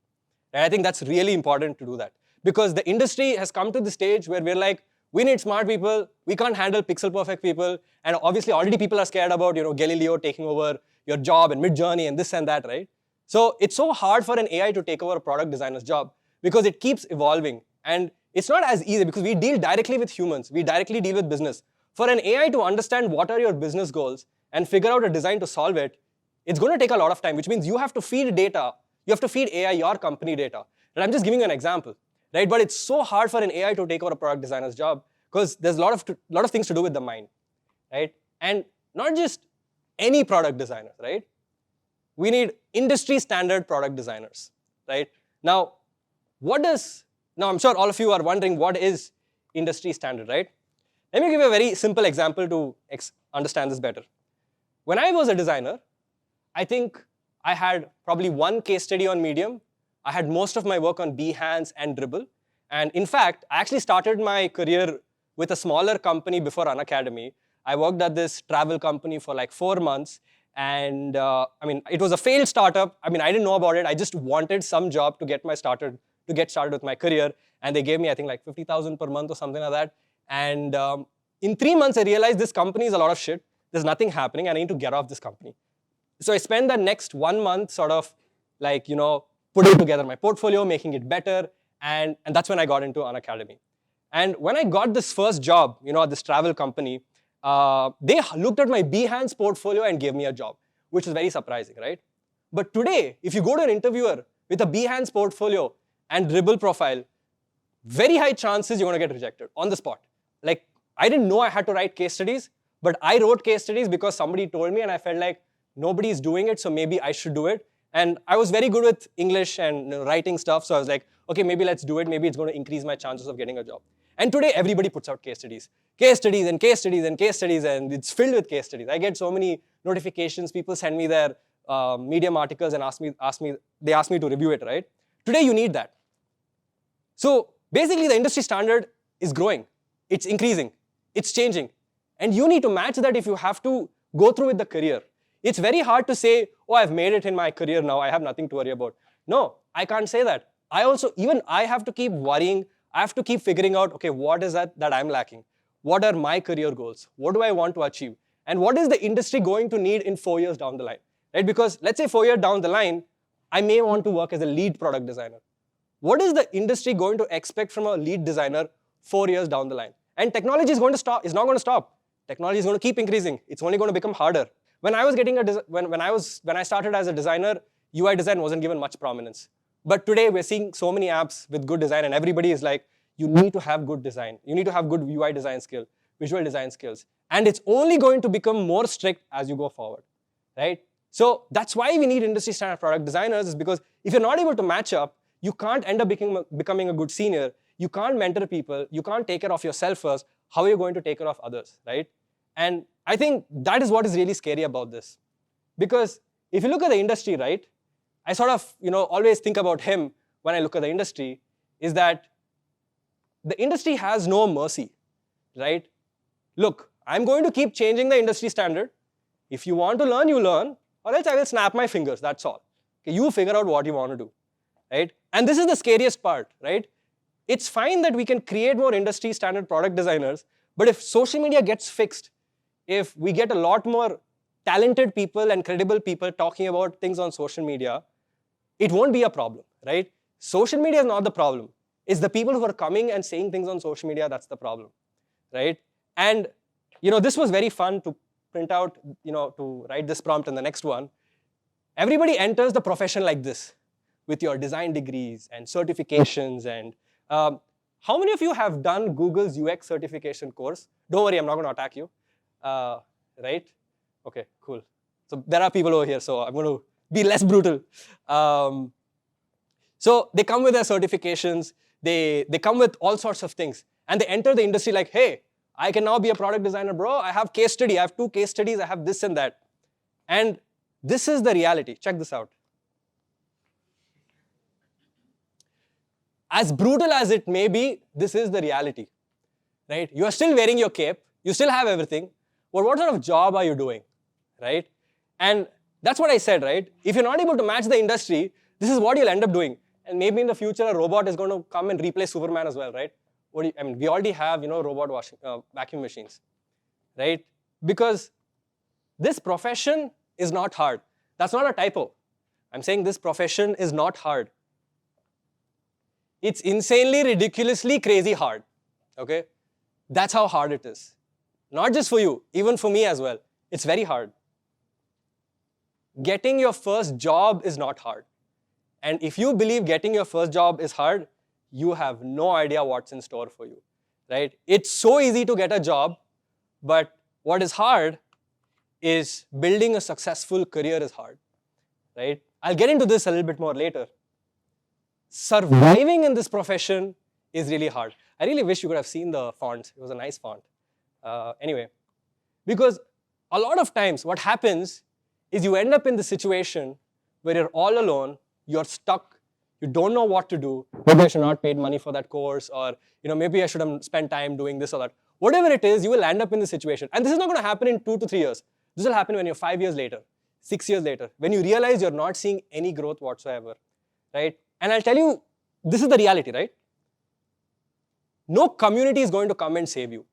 And I think that's really important to do that. Because the industry has come to the stage where we're like, We need smart people. We can't handle pixel perfect people. And obviously already people are scared about, Galileo taking over your job and Midjourney and this and that, right? So it's so hard for an AI to take over a product designer's job because it keeps evolving. And it's not as easy because we deal directly with humans. We directly deal with business. For an AI to understand what are your business goals and figure out a design to solve it, it's going to take a lot of time, which means you have to feed data. You have to feed AI your company data. And I'm just giving you an example, right? But it's so hard for an AI to take over a product designer's job because there's a lot of things to do with the mind, right? And not just any product designer, right? We need industry standard product designers, right? Now, I'm sure all of you are wondering what is industry standard, right? Let me give you a very simple example to understand this better. When I was a designer, I think I had probably one case study on Medium. I had most of my work on Behance and Dribbble. And in fact, I actually started my career with a smaller company before Unacademy. I worked at this travel company for like 4 months. And it was a failed startup. I didn't know about it. I just wanted some job to get started with my career. And they gave me, I think, like 50,000 per month or something like that. And in 3 months, I realized this company is a lot of shit. There's nothing happening. I need to get off this company. So I spent the next 1 month sort of putting together my portfolio, making it better. And that's when I got into Unacademy. And when I got this first job, at this travel company, they looked at my Behance portfolio and gave me a job, which is very surprising, right? But today, if you go to an interviewer with a Behance portfolio and Dribbble profile, very high chances you're going to get rejected on the spot. Like, I didn't know I had to write case studies, but I wrote case studies because somebody told me and I felt like nobody's doing it, so maybe I should do it. And I was very good with English and writing stuff, so I was like, okay, maybe let's do it. Maybe it's going to increase my chances of getting a job. And today, everybody puts out case studies. Case studies and case studies and case studies, and it's filled with case studies. I get so many notifications. People send me their Medium articles and ask me to review it, right? Today, you need that. So basically, the industry standard is growing. It's increasing. It's changing. And you need to match that if you have to go through with the career. It's very hard to say, oh, I've made it in my career now. I have nothing to worry about. No, I can't say that. I have to keep worrying. I have to keep figuring out, okay, what is that I'm lacking? What are my career goals? What do I want to achieve? And what is the industry going to need in 4 years down the line? Right? Because let's say 4 years down the line, I may want to work as a lead product designer. What is the industry going to expect from a lead designer 4 years down the line? And technology is not going to stop. Technology is going to keep increasing. It's only going to become harder. When I started as a designer, UI design wasn't given much prominence. But today we're seeing so many apps with good design, and everybody is like, you need to have good design. You need to have good UI design skill, visual design skills. And it's only going to become more strict as you go forward, right? So that's why we need industry standard product designers, is because if you're not able to match up, you can't end up becoming a good senior. You can't mentor people. You can't take care of yourself first. How are you going to take care of others, right? And I think that is what is really scary about this. Because if you look at the industry, right, I sort of always think about him when I look at the industry, is that the industry has no mercy, right? Look, I'm going to keep changing the industry standard. If you want to learn, you learn, or else I will snap my fingers, that's all. Okay, you figure out what you want to do, right? And this is the scariest part, right? It's fine that we can create more industry standard product designers, but if social media gets fixed, if we get a lot more talented people and credible people talking about things on social media, it won't be a problem, right? Social media is not the problem. It's the people who are coming and saying things on social media that's the problem, right? And this was very fun to print out, to write this prompt and the next one. Everybody enters the profession like this, with your design degrees and certifications. And how many of you have done Google's UX certification course? Don't worry, I'm not going to attack you. Right? Okay, cool. So there are people over here, so I'm going to be less brutal. So they come with their certifications. They come with all sorts of things. And they enter the industry like, hey, I can now be a product designer, bro. I have case study. I have 2 case studies. I have this and that. And this is the reality. Check this out. As brutal as it may be, this is the reality, right? You are still wearing your cape. You still have everything. But what sort of job are you doing, right? And that's what I said, right? If you're not able to match the industry, this is what you'll end up doing. And maybe in the future, a robot is going to come and replace Superman as well, right? we already have, robot vacuum machines, right? Because this profession is not hard. That's not a typo. I'm saying this profession is not hard. It's insanely, ridiculously, crazy hard, okay? That's how hard it is. Not just for you, even for me as well. It's very hard. Getting your first job is not hard. And if you believe getting your first job is hard, you have no idea what's in store for you, right? It's so easy to get a job, but what is hard is building a successful career is hard, right? I'll get into this a little bit more later. Surviving in this profession is really hard. I really wish you could have seen the font. It was a nice font. Anyway, because a lot of times what happens is you end up in the situation where you're all alone, you're stuck, you don't know what to do. Maybe I should not paid money for that course, or maybe I should have spent time doing this or that. Whatever it is, you will end up in the situation. And this is not going to happen in 2 to 3 years. This will happen when you're 5 years later, 6 years later, when you realize you're not seeing any growth whatsoever, right? And I'll tell you, this is the reality, right? No community is going to come and save you.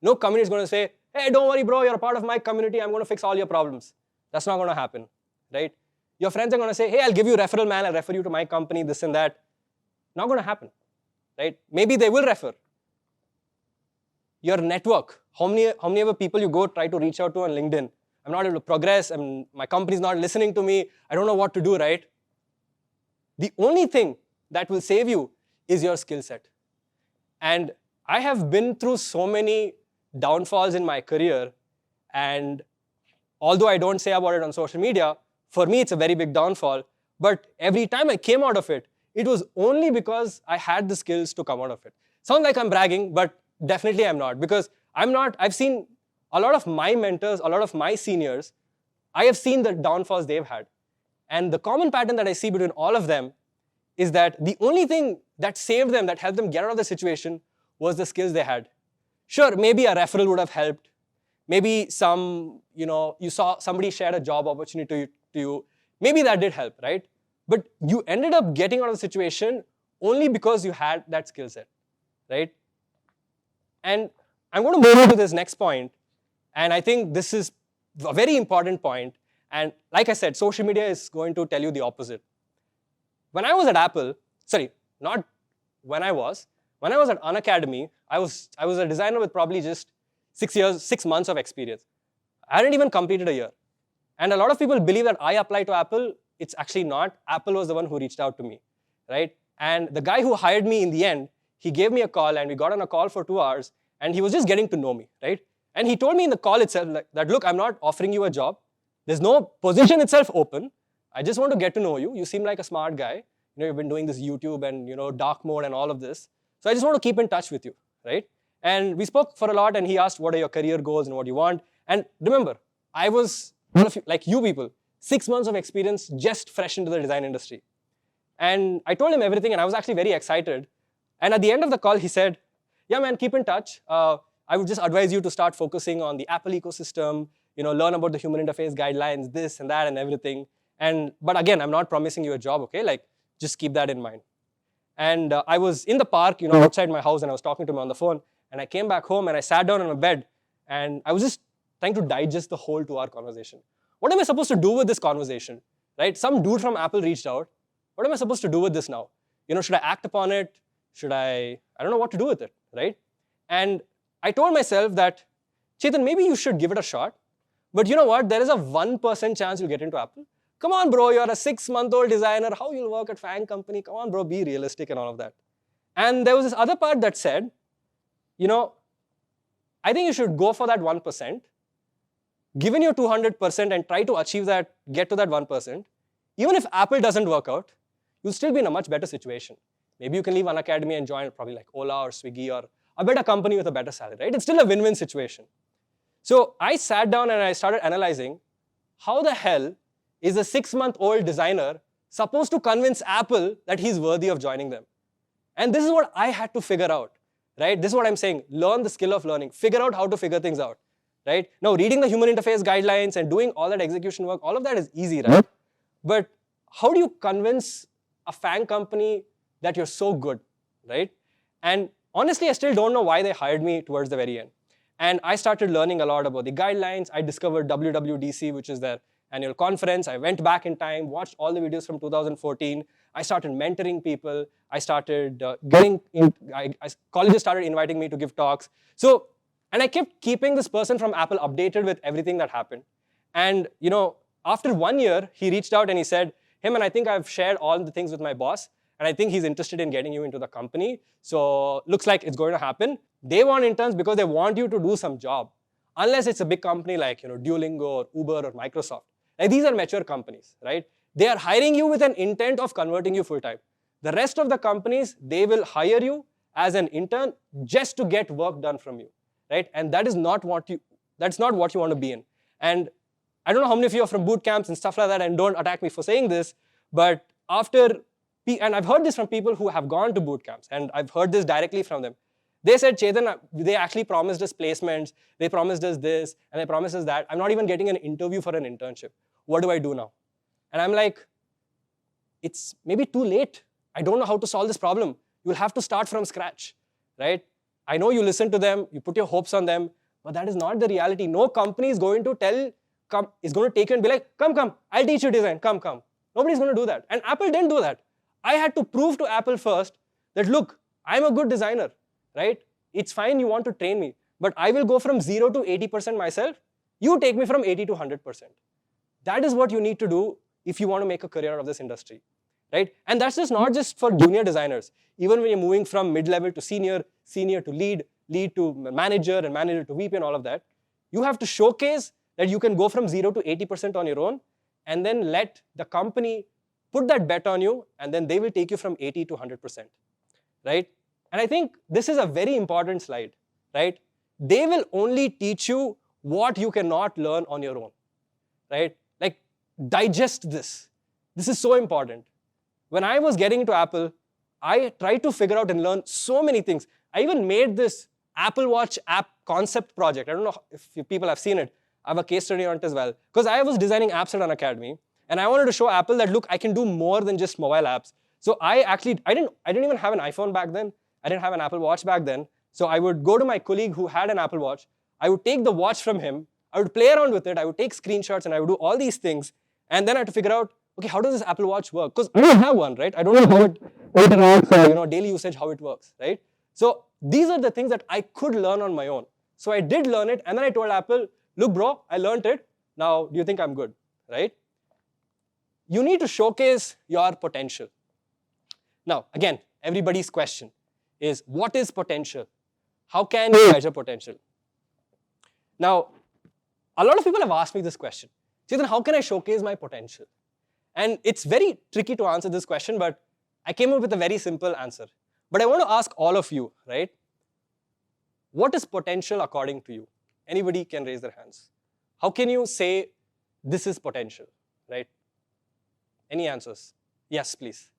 No community is going to say, hey, don't worry, bro, you're a part of my community, I'm going to fix all your problems. That's not going to happen, right? Your friends are going to say, hey, I'll give you a referral, man, I'll refer you to my company, this and that. Not going to happen, right? Maybe they will refer. Your network, how many ever people you go try to reach out to on LinkedIn, I'm not able to progress, my company's not listening to me, I don't know what to do, right? The only thing that will save you is your skill set. And I have been through so many downfalls in my career, and although I don't say about it on social media, for me it's a very big downfall, but every time I came out of it, it was only because I had the skills to come out of it. Sounds like I'm bragging, but definitely I'm not, because I've seen a lot of my mentors, a lot of my seniors, I have seen the downfalls they've had. And the common pattern that I see between all of them is that the only thing that saved them, that helped them get out of the situation, was the skills they had. Sure, maybe a referral would have helped. Maybe you saw somebody shared a job opportunity to you. Maybe that did help, right? But you ended up getting out of the situation only because you had that skill set, right? And I'm going to move on to this next point, and I think this is a very important point. And like I said, social media is going to tell you the opposite. When I was at Apple, not when I was at Unacademy, I was a designer with probably just 6 months of experience. I hadn't even completed a year. And a lot of people believe that I applied to Apple. It's actually not. Apple was the one who reached out to me, right? And the guy who hired me in the end, he gave me a call, and we got on a call for 2 hours, and he was just getting to know me, right? And he told me in the call itself that, look, I'm not offering you a job. There's no position itself open. I just want to get to know you. You seem like a smart guy. You've been doing this YouTube and dark mode and all of this. So I just want to keep in touch with you, right? And we spoke for a lot, and he asked, what are your career goals and what you want? And remember, I was one of you, like you people, 6 months of experience, just fresh into the design industry. And I told him everything, and I was actually very excited. And at the end of the call, he said, yeah, man, keep in touch. I would just advise you to start focusing on the Apple ecosystem, learn about the human interface guidelines, this and that and everything. But again, I'm not promising you a job, okay? Like, just keep that in mind. And I was in the park, outside my house, and I was talking to him on the phone. And I came back home, and I sat down on my bed, and I was just trying to digest the whole 2-hour conversation. What am I supposed to do with this conversation, right? Some dude from Apple reached out. What am I supposed to do with this now? Should I act upon it? I don't know what to do with it, right? And I told myself that, Chethan, maybe you should give it a shot. But you know what? There is a 1% chance you'll get into Apple. Come on, bro, you're a 6-month-old designer. How you'll work at FANG company? Come on, bro, be realistic and all of that. And there was this other part that said, I think you should go for that 1%, give in your 200% and try to achieve that, get to that 1%. Even if Apple doesn't work out, you'll still be in a much better situation. Maybe you can leave Unacademy and join probably like Ola or Swiggy or a better company with a better salary, right? It's still a win-win situation. So I sat down and I started analyzing, how the hell is a 6-month-old designer supposed to convince Apple that he's worthy of joining them? And this is what I had to figure out, right? This is what I'm saying. Learn the skill of learning. Figure out how to figure things out, right? Now, reading the human interface guidelines and doing all that execution work, all of that is easy, right? But how do you convince a FANG company that you're so good, right? And honestly, I still don't know why they hired me towards the very end. And I started learning a lot about the guidelines. I discovered WWDC, which is their annual conference. I went back in time, watched all the videos from 2014. I started mentoring people. I started colleges started inviting me to give talks. So, and I kept keeping this person from Apple updated with everything that happened. And after 1 year, he reached out and he said, "Hey man, I think I've shared all the things with my boss, and I think he's interested in getting you into the company. So looks like it's going to happen." They want interns because they want you to do some job. Unless it's a big company like Duolingo or Uber or Microsoft. Like these are mature companies, right? They are hiring you with an intent of converting you full-time. The rest of the companies, they will hire you as an intern just to get work done from you, right? And that's not what you want to be in. And I don't know how many of you are from boot camps and stuff like that, and don't attack me for saying this, but and I've heard this from people who have gone to boot camps, and I've heard this directly from them. They said, "Chethan, they actually promised us placements, they promised us this, and they promised us that. I'm not even getting an interview for an internship. What do I do now?" And I'm like, it's maybe too late. I don't know how to solve this problem. You'll have to start from scratch, right? I know you listen to them, you put your hopes on them, but that is not the reality. No company is going to take you and be like, come, I'll teach you design, come. Nobody's going to do that. And Apple didn't do that. I had to prove to Apple first that, look, I'm a good designer, right? It's fine you want to train me, but I will go from 0 to 80% myself. You take me from 80 to 100%. That is what you need to do if you want to make a career out of this industry, right? And that's just not just for junior designers. Even when you're moving from mid-level to senior to lead to manager, and manager to VP and all of that, you have to showcase that you can go from 0 to 80% on your own, and then let the company put that bet on you, and then they will take you from 80 to 100%, right? And I think this is a very important slide, right? They will only teach you what you cannot learn on your own, right? Like, digest this. This is so important. When I was getting into Apple, I tried to figure out and learn so many things. I even made this Apple Watch app concept project. I don't know if you people have seen it. I have a case study on it as well. Because I was designing apps at an academy, and I wanted to show Apple that, look, I can do more than just mobile apps. So I didn't even have an iPhone back then. I didn't have an Apple Watch back then. So I would go to my colleague who had an Apple Watch. I would take the watch from him. I would play around with it. I would take screenshots, and I would do all these things. And then I had to figure out, okay, how does this Apple Watch work? Because I don't have one, right? I don't know how it interacts or daily usage, how it works, right? So these are the things that I could learn on my own. So I did learn it, and then I told Apple, look, bro, I learned it. Now, do you think I'm good, right? You need to showcase your potential. Now, again, everybody's question is, what is potential? How can you measure potential? Now, a lot of people have asked me this question. Chethan, how can I showcase my potential? And it's very tricky to answer this question, but I came up with a very simple answer. But I want to ask all of you, right? What is potential according to you? Anybody can raise their hands. How can you say this is potential, right? Any answers? Yes, please.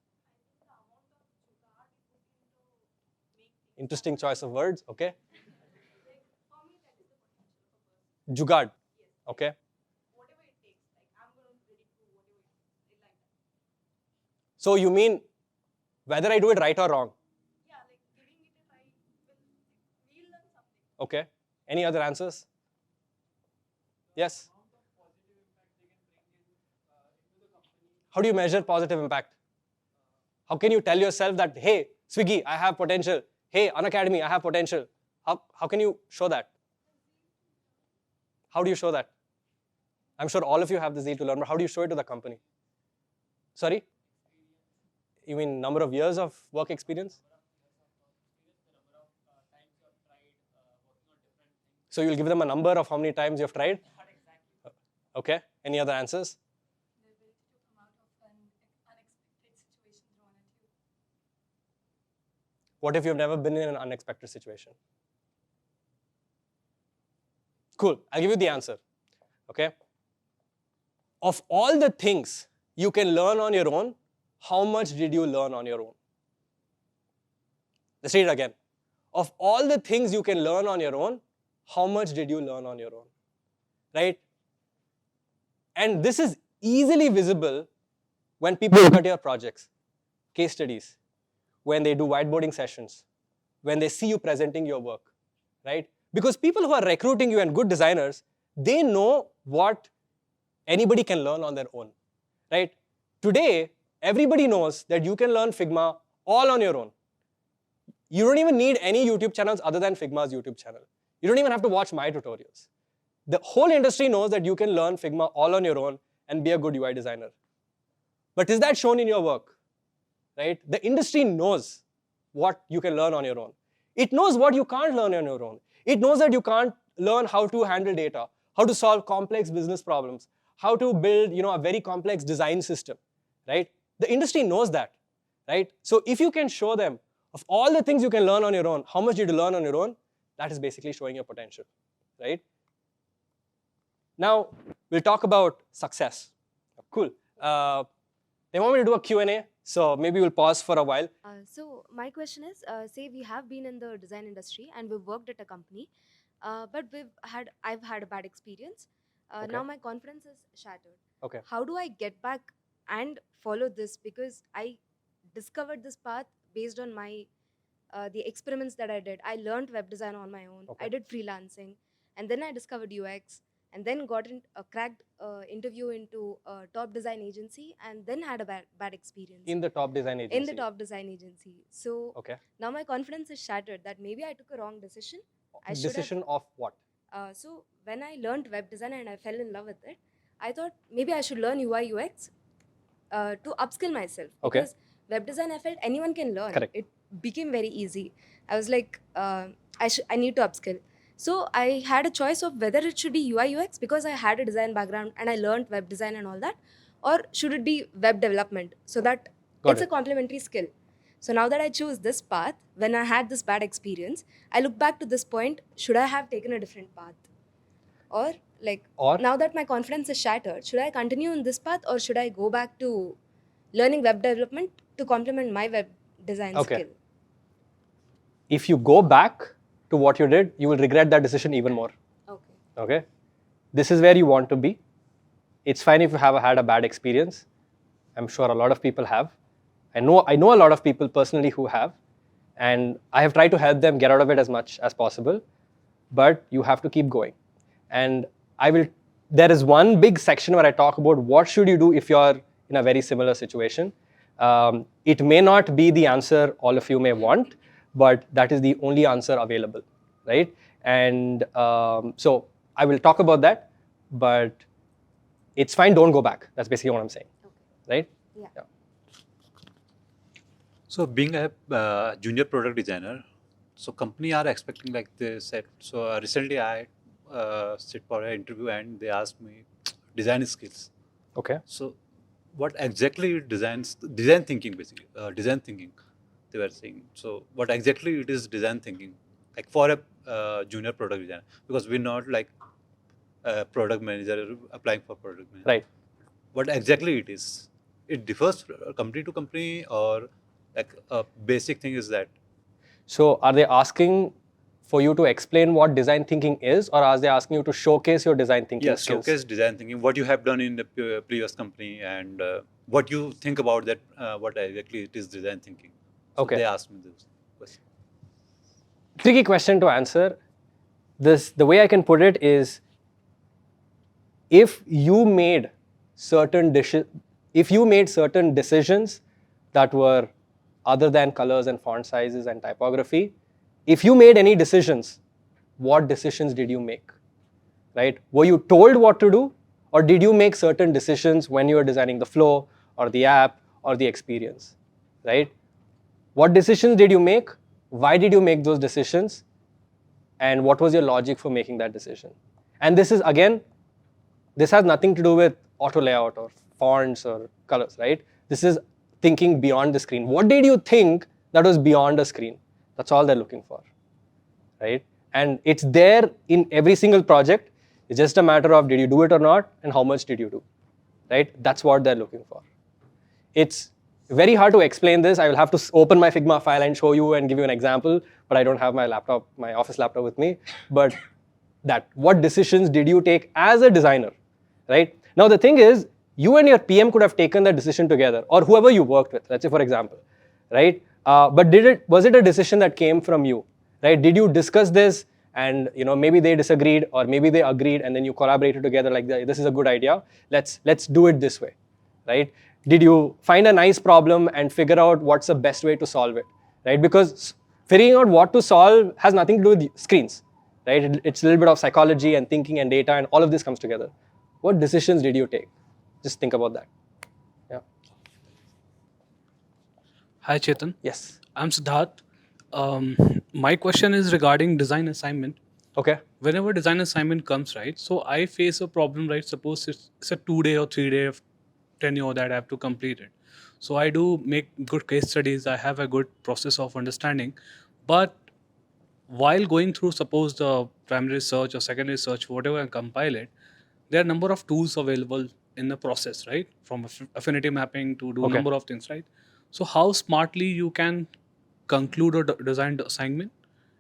Interesting choice of words, okay? Jugaad, okay? So you mean whether I do it right or wrong? Yeah, like giving it a try, we'll learn something. Okay. Any other answers? Yes? How do you measure positive impact? How can you tell yourself that, hey, Swiggy, I have potential. Hey, Unacademy, I have potential. How can you show that? How do you show that? I'm sure all of you have the zeal to learn, but how do you show it to the company? Sorry? You mean number of years of work experience? So you'll give them a number of how many times you've tried? Not exactly. Okay. Any other answers? The ability to come out of an unexpected situation thrown at you. What if you've never been in an unexpected situation? Cool. I'll give you the answer. Okay. Of all the things you can learn on your own, how much did you learn on your own? Let's read it again. Of all the things you can learn on your own, how much did you learn on your own? Right? And this is easily visible when people look at your projects, case studies, when they do whiteboarding sessions, when they see you presenting your work, right? Because people who are recruiting you and good designers, they know what anybody can learn on their own, right? Today, everybody knows that you can learn Figma all on your own. You don't even need any YouTube channels other than Figma's YouTube channel. You don't even have to watch my tutorials. The whole industry knows that you can learn Figma all on your own and be a good UI designer. But is that shown in your work, right? The industry knows what you can learn on your own. It knows what you can't learn on your own. It knows that you can't learn how to handle data, how to solve complex business problems, how to build a very complex design system, right? The industry knows that, right? So if you can show them of all the things you can learn on your own, how much did you learn on your own, that is basically showing your potential, right? Now, we'll talk about success. Cool. They want me to do a Q&A, so maybe we'll pause for a while. So my question is, say we have been in the design industry and we've worked at a company, but I've had a bad experience. Okay. Now my confidence is shattered. Okay. How do I get back and follow this? Because I discovered this path based on my the experiments that I did. I learned web design on my own. Okay. I did freelancing, and then I discovered UX, and then got a cracked interview into a top design agency, and then had a bad experience. In the top design agency? In the top design agency. So okay. Now my confidence is shattered that maybe I took a wrong decision. Decision of what? So when I learned web design and I fell in love with it, I thought maybe I should learn UI UX to upskill myself. Okay. Because web design, I felt anyone can learn. Correct. It became very easy. I was like, I need to upskill. So I had a choice of whether it should be UI UX because I had a design background and I learned web design and all that, or should it be web development so that it's a complementary skill. So now that I choose this path, when I had this bad experience, I look back to this point, should I have taken a different path? Or now that my confidence is shattered, should I continue in this path or should I go back to learning web development to complement my web design skill? If you go back to what you did, you will regret that decision even more. Okay. This is where you want to be. It's fine if you have had a bad experience. I'm sure a lot of people have. I know a lot of people personally who have, and I have tried to help them get out of it as much as possible, but you have to keep going. And there is one big section where I talk about what should you do if you're in a very similar situation. It may not be the answer all of you may want, but that is the only answer available, right? And so I will talk about that, but it's fine, don't go back. That's basically what I'm saying, right? Yeah. So being a junior product designer, so company are expecting like they said. So recently I sit for an interview and they asked me design skills. Okay. So what exactly design thinking basically, design thinking they were saying. So what exactly it is design thinking, like for a junior product designer, because we're not like a product manager applying for product manager. Right. What exactly it is? It differs company to company, or like a basic thing is that? So are they asking for you to explain what design thinking is, or are they asking you to showcase your design thinking skills? Showcase design thinking, what you have done in the previous company, and what you think about that, what exactly it is design thinking. So they asked me this question. Tricky question to answer. The way I can put it is, if you made certain decisions that were other than colors and font sizes and typography, if you made any decisions, what decisions did you make, right? Were you told what to do, or did you make certain decisions when you were designing the flow or the app or the experience, right? What decisions did you make? Why did you make those decisions? And what was your logic for making that decision? And this has nothing to do with auto layout or fonts or colors, right? This is thinking beyond the screen. What did you think that was beyond a screen? That's all they're looking for, right? And it's there in every single project. It's just a matter of did you do it or not, and how much did you do, right? That's what they're looking for. It's very hard to explain this. I will have to open my Figma file and show you and give you an example, but I don't have my laptop, my office laptop with me. But what decisions did you take as a designer, right? Now the thing is, you and your PM could have taken that decision together, or whoever you worked with, let's say for example, right? But was it a decision that came from you, right? Did you discuss this and maybe they disagreed or maybe they agreed and then you collaborated together like this is a good idea. Let's do it this way, right? Did you find a nice problem and figure out what's the best way to solve it, right? Because figuring out what to solve has nothing to do with screens, right? It's a little bit of psychology and thinking and data and all of this comes together. What decisions did you take? Just think about that. Yeah. Hi, Chethan. Yes. I'm Siddharth. My question is regarding design assignment. Okay. Whenever design assignment comes, right, so I face a problem, right? Suppose it's a 2-day or 3-day tenure that I have to complete it. So I do make good case studies. I have a good process of understanding. But while going through, suppose the primary research or secondary research, whatever, and compile it, there are a number of tools available in the process, right? From affinity mapping to do a Okay. number of things, right? So how smartly you can conclude a design assignment,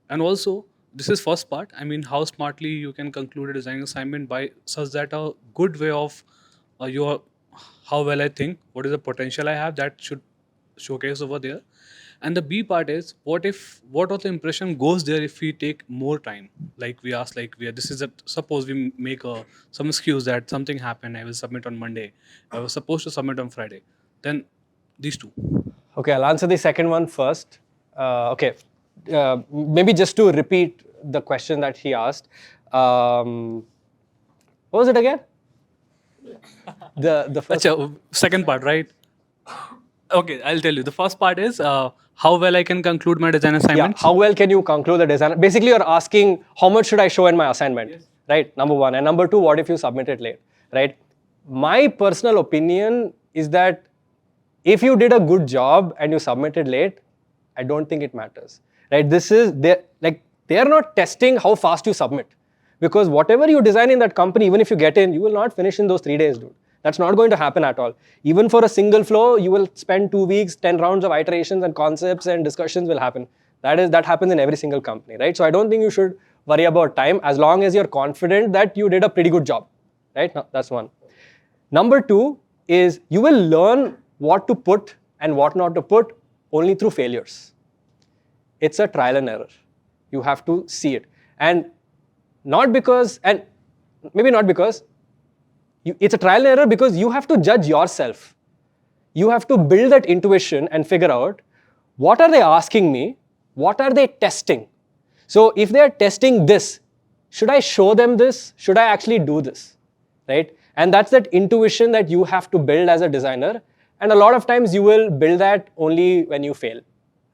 and also this is first part. I mean, how smartly you can conclude a design assignment by such that a good way of your how well I think, what is the potential I have that should showcase over there. And the B part is what of the impression goes there if we take more time, like we ask, like this is a, suppose we make some excuse that something happened, I will submit on Monday, I was supposed to submit on Friday, then these two. Okay, I'll answer the second one first. Okay, maybe just to repeat the question that he asked. What was it again? The first. Achha, second part, right? Okay, I'll tell you. The first part is how well I can conclude my design Yeah, assignment. how well can you conclude the design? Basically, you're asking how much should I show in my assignment, right? Number one. And number two, what if you submit it late, right? My personal opinion is that if you did a good job and you submitted late, I don't think it matters, right? They're not testing how fast you submit, because whatever you design in that company, even if you get in, you will not finish in those 3 days, dude. That's not going to happen at all. Even for a single flow, you will spend 2 weeks, 10 rounds of iterations and concepts and discussions will happen. That happens in every single company, right? So I don't think you should worry about time as long as you're confident that you did a pretty good job, right? No, that's one. Number two is you will learn what to put and what not to put only through failures. It's a trial and error. You have to see it. And maybe not because, it's a trial and error because you have to judge yourself. You have to build that intuition and figure out what are they asking me? What are they testing? So if they are testing this, should I show them this? Should I actually do this, right? And that's that intuition that you have to build as a designer. And a lot of times you will build that only when you fail,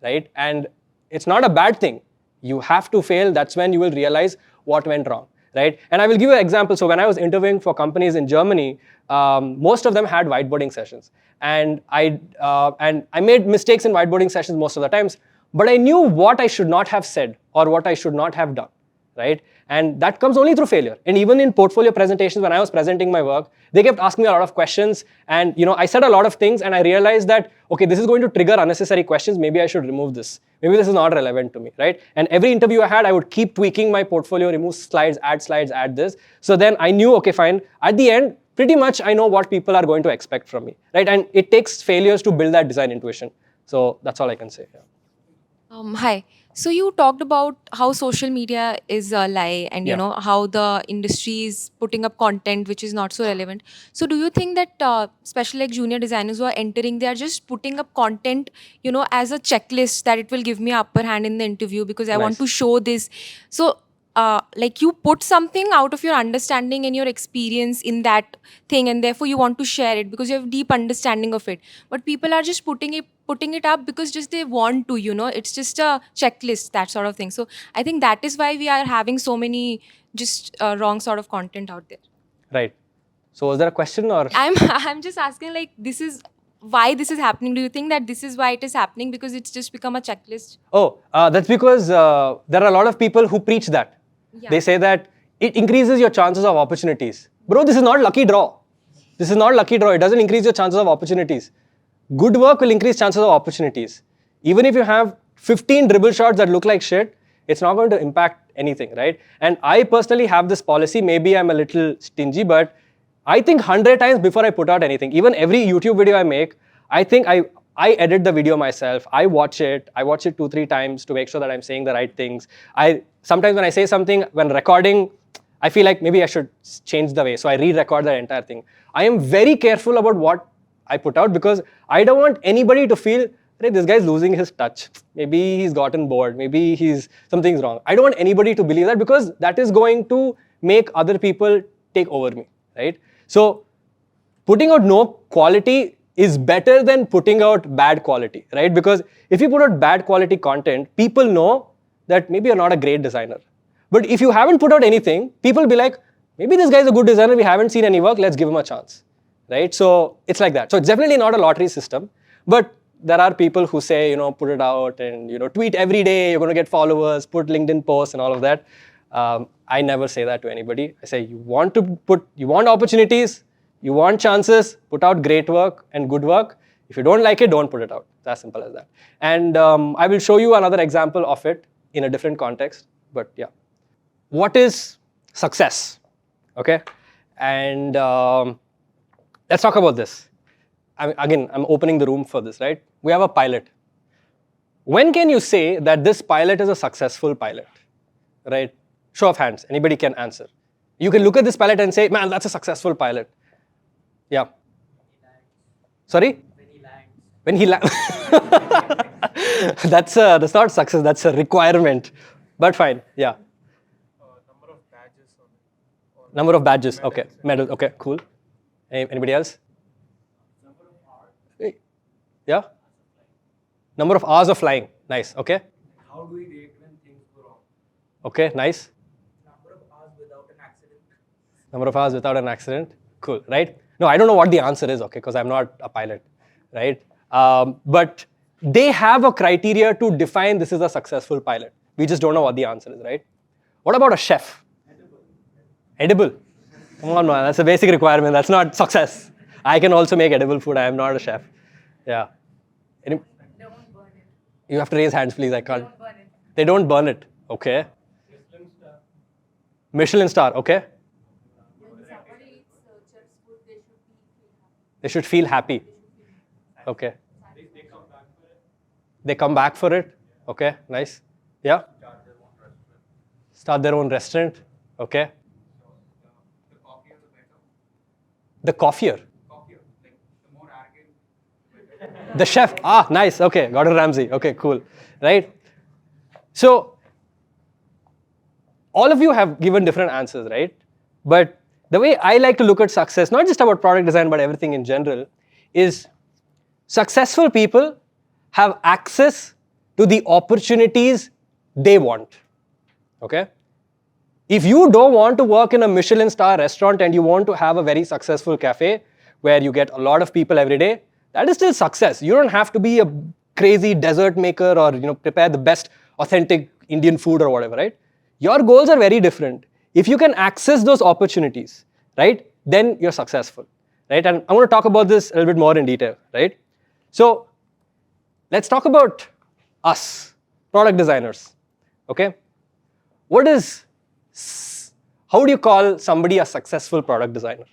right? And it's not a bad thing. You have to fail. That's when you will realize what went wrong, right? And I will give you an example. So when I was interviewing for companies in Germany, most of them had whiteboarding sessions. And I made mistakes in whiteboarding sessions most of the times, but I knew what I should not have said or what I should not have done, right? And that comes only through failure. And even in portfolio presentations, when I was presenting my work, they kept asking me a lot of questions. And I said a lot of things and I realized that, okay, this is going to trigger unnecessary questions. Maybe I should remove this. Maybe this is not relevant to me, right? And every interview I had, I would keep tweaking my portfolio, remove slides, add this. So then I knew, okay, fine. At the end, pretty much I know what people are going to expect from me, right? And it takes failures to build that design intuition. So that's all I can say. Yeah. Hi. So you talked about how social media is a lie and Yeah. how the industry is putting up content which is not so relevant. So do you think that especially like junior designers who are entering, they are just putting up content as a checklist that it will give me upper hand in the interview because I want Nice. to show this. So like you put something out of your understanding and your experience in that thing, and therefore you want to share it because you have deep understanding of it. But people are just putting it up because just they want to, it's just a checklist, that sort of thing. So I think that is why we are having so many just wrong sort of content out there. Right. So was there a question or? I'm just asking, like, this is why this is happening. Do you think that this is why it is happening because it's just become a checklist? Oh, that's because there are a lot of people who preach that. Yeah. They say that it increases your chances of opportunities. Bro, this is not lucky draw. This is not lucky draw. It doesn't increase your chances of opportunities. Good work will increase chances of opportunities. Even if you have 15 dribble shots that look like shit, it's not going to impact anything, right? And I personally have this policy. Maybe I'm a little stingy, but I think 100 times before I put out anything. Even every YouTube video I make, I think I edit the video myself. I watch it 2-3 times to make sure that I'm saying the right things. Sometimes when I say something, when recording, I feel like maybe I should change the way. So I re-record the entire thing. I am very careful about what I put out because I don't want anybody to feel, hey, this guy's losing his touch. Maybe he's gotten bored. Maybe something's wrong. I don't want anybody to believe that because that is going to make other people take over me, right? So putting out no quality is better than putting out bad quality, right? Because if you put out bad quality content, people know that maybe you're not a great designer. But if you haven't put out anything, people will be like, maybe this guy's a good designer, we haven't seen any work, let's give him a chance, right? So it's like that. So it's definitely not a lottery system, but there are people who say, put it out and, tweet every day, you're going to get followers, put LinkedIn posts and all of that. I never say that to anybody. I say, you want opportunities, you want chances, put out great work and good work. If you don't like it, don't put it out. It's as simple as that. And I will show you another example of it in a different context, but yeah. What is success? Okay, and let's talk about this. I'm opening the room for this, right? We have a pilot. When can you say that this pilot is a successful pilot, right? Show of hands, anybody can answer. You can look at this pilot and say, man, that's a successful pilot. Yeah. Sorry? When he lands. That's not success, that's a requirement. But fine, yeah. Number of badges, okay. Medals, okay, cool. Anybody else? Yeah? Number of hours of flying, nice, okay. How do we react when things go wrong? Okay, nice. Number of hours without an accident. Number of hours without an accident, cool, right? No, I don't know what the answer is, okay, because I'm not a pilot, right? But they have a criteria to define this is a successful pilot. We just don't know what the answer is, right? What about a chef? Edible? Come on, man, that's a basic requirement. That's not success. I can also make edible food. I am not a chef. Yeah. Don't burn it. You have to raise hands, please. I can't. Don't burn it. They don't burn it. Okay. Michelin star. Okay. When somebody eats chef's food, They should feel happy. Okay. They come back for it. Okay. Nice. Yeah. Start their own restaurant. Okay. The coffeer. Like the more arrogant. The chef. Ah, nice. Okay. Gordon Ramsay. Okay, cool. Right? So, all of you have given different answers, right? But the way I like to look at success, not just about product design, but everything in general, is successful people have access to the opportunities they want. Okay? If you don't want to work in a Michelin star restaurant and you want to have a very successful cafe where you get a lot of people every day, that is still success. You don't have to be a crazy dessert maker or prepare the best authentic Indian food or whatever, right? Your goals are very different. If you can access those opportunities, right, then you're successful, right? And I want to talk about this a little bit more in detail, right? So let's talk about us, product designers, okay? How do you call somebody a successful product designer,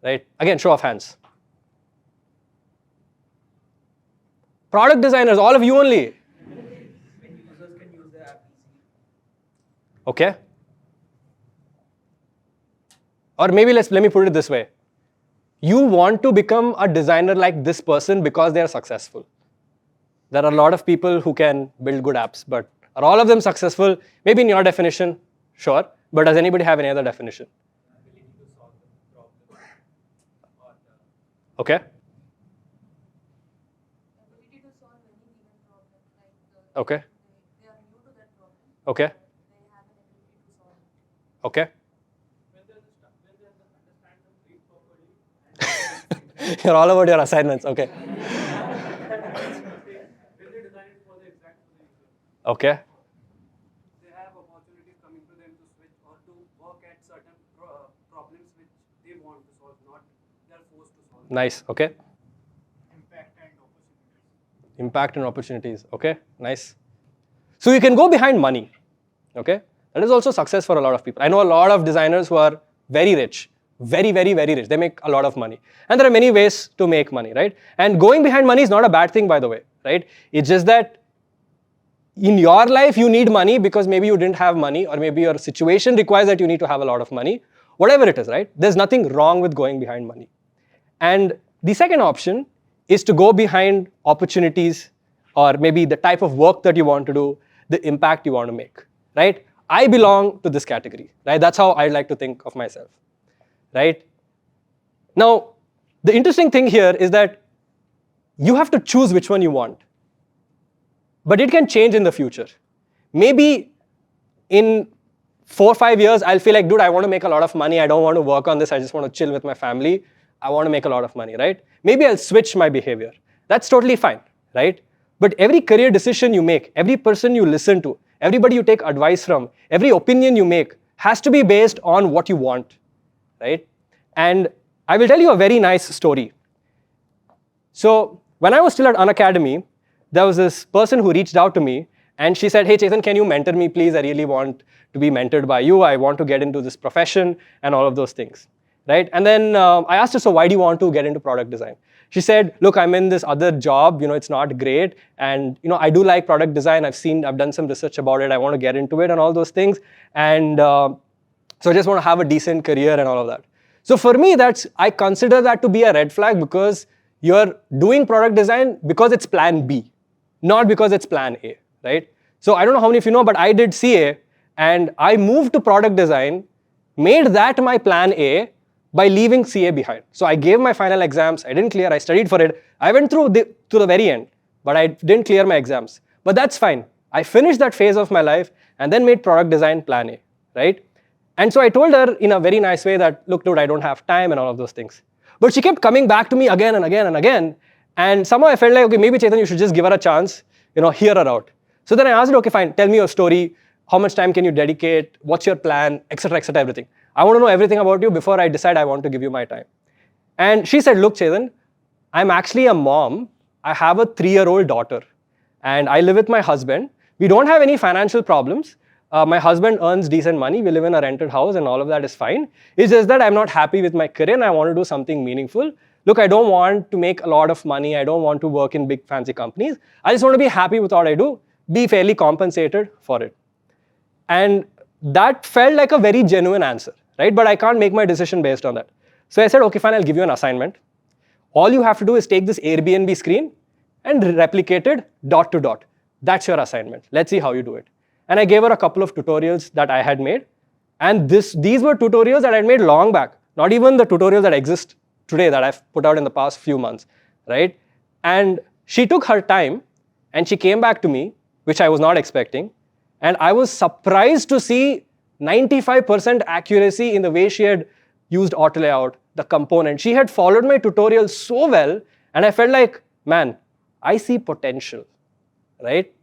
right? Again, show of hands. Product designers, all of you only. When users can use the app easily. Okay. Or maybe let me put it this way. You want to become a designer like this person because they are successful. There are a lot of people who can build good apps, but are all of them successful? Maybe in your definition, sure. But does anybody have any other definition? Ability to solve the problem. Okay. ability to solve any given problem. Like Okay. they are new to that problem. Okay. They have an ability to solve it. Okay. You're all about your assignments. Okay. Okay. They have opportunities coming to them to switch or to work at certain problems which they want to solve, not they are forced to solve. Nice. Okay. Impact and opportunities. Impact and opportunities. Okay. Nice. So you can go behind money. Okay. That is also success for a lot of people. I know a lot of designers who are very rich, very, very, very rich. They make a lot of money. And there are many ways to make money, right? And going behind money is not a bad thing, by the way, right? It's just that in your life, you need money because maybe you didn't have money, or maybe your situation requires that you need to have a lot of money. Whatever it is, right? There's nothing wrong with going behind money. And the second option is to go behind opportunities, or maybe the type of work that you want to do, the impact you want to make, right? I belong to this category, right? That's how I like to think of myself, right? Now, the interesting thing here is that you have to choose which one you want. But it can change in the future. Maybe in 4 or 5 years, I'll feel like, dude, I want to make a lot of money. I don't want to work on this. I just want to chill with my family. I want to make a lot of money, right? Maybe I'll switch my behavior. That's totally fine, right? But every career decision you make, every person you listen to, everybody you take advice from, every opinion you make has to be based on what you want, right? And I will tell you a very nice story. So when I was still at Unacademy, there was this person who reached out to me, and she said, hey, Chethan, can you mentor me, please? I really want to be mentored by you. I want to get into this profession and all of those things, right? And then I asked her, so why do you want to get into product design? She said, look, I'm in this other job. It's not great. And I do like product design. I've done some research about it. I want to get into it and all those things. And so I just want to have a decent career and all of that. So for me, I consider that to be a red flag, because you're doing product design because it's plan B, not because it's plan A, right? So I don't know how many of you know, but I did CA, and I moved to product design, made that my plan A by leaving CA behind. So I gave my final exams. I didn't clear. I studied for it. I went through to the very end, but I didn't clear my exams. But that's fine. I finished that phase of my life and then made product design plan A, right? And so I told her in a very nice way that, look, dude, I don't have time and all of those things. But she kept coming back to me again and again and again. And somehow I felt like, okay, maybe Chethan, you should just give her a chance, hear her out. So then I asked her, okay, fine, tell me your story. How much time can you dedicate? What's your plan? Etc., etc., everything. I want to know everything about you before I decide I want to give you my time. And she said, look, Chethan, I'm actually a mom. I have a 3-year-old daughter. And I live with my husband. We don't have any financial problems. My husband earns decent money. We live in a rented house and all of that is fine. It's just that I'm not happy with my career and I want to do something meaningful. Look, I don't want to make a lot of money. I don't want to work in big fancy companies. I just want to be happy with what I do, be fairly compensated for it. And that felt like a very genuine answer, right? But I can't make my decision based on that. So I said, okay, fine, I'll give you an assignment. All you have to do is take this Airbnb screen and replicate it dot to dot. That's your assignment. Let's see how you do it. And I gave her a couple of tutorials that I had made. And these were tutorials that I had made long back, not even the tutorials that exist today that I've put out in the past few months, right? And she took her time and she came back to me, which I was not expecting. And I was surprised to see 95% accuracy in the way she had used auto layout, the component. She had followed my tutorial so well, and I felt like, man, I see potential, right?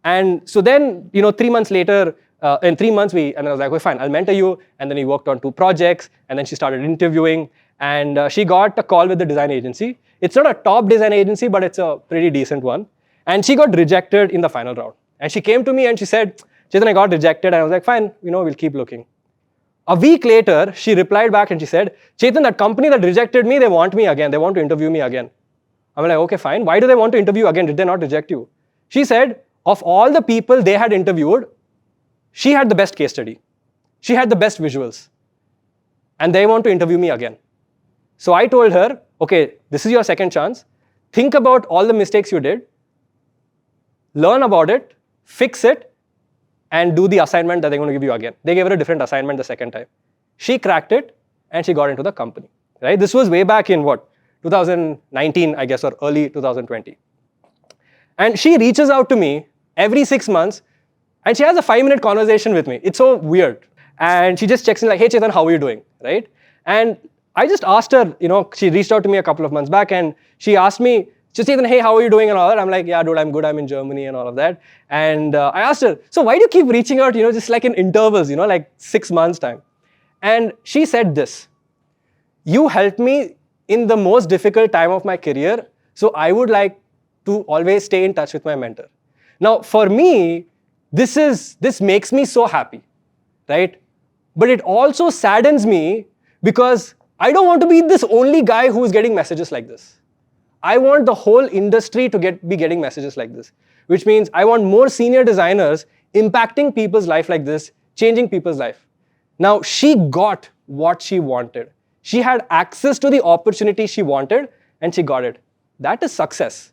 And so then, 3 months later, in 3 months, and I was like, okay, fine, I'll mentor you. And then we worked on 2 projects, and then she started interviewing, and she got a call with the design agency. It's not a top design agency, but it's a pretty decent one. And she got rejected in the final round. And she came to me and she said, Chethan, I got rejected. And I was like, fine, we'll keep looking. A week later, she replied back and she said, Chethan, that company that rejected me, they want me again. They want to interview me again. I'm like, okay, fine. Why do they want to interview again? Did they not reject you? She said, of all the people they had interviewed, she had the best case study. She had the best visuals. And they want to interview me again. So I told her, okay, this is your second chance. Think about all the mistakes you did. Learn about it, fix it, and do the assignment that they're going to give you again. They gave her a different assignment the second time. She cracked it, and she got into the company. Right? This was way back in 2019, I guess, or early 2020. And she reaches out to me every 6 months, and she has a 5-minute conversation with me. It's so weird. And she just checks in like, hey, Chethan, how are you doing? Right? And I just asked her, she reached out to me a couple of months back, and she asked me, Chethan, hey, how are you doing and all that? I'm like, yeah, dude, I'm good. I'm in Germany and all of that. And I asked her, so why do you keep reaching out, just like in intervals, like 6 months time? And she said this, you helped me in the most difficult time of my career, so I would like to always stay in touch with my mentor. Now, for me, this makes me so happy, right? But it also saddens me because I don't want to be this only guy who is getting messages like this. I want the whole industry to be getting messages like this, which means I want more senior designers impacting people's life like this, changing people's life. Now, she got what she wanted. She had access to the opportunity she wanted, and she got it. That is success.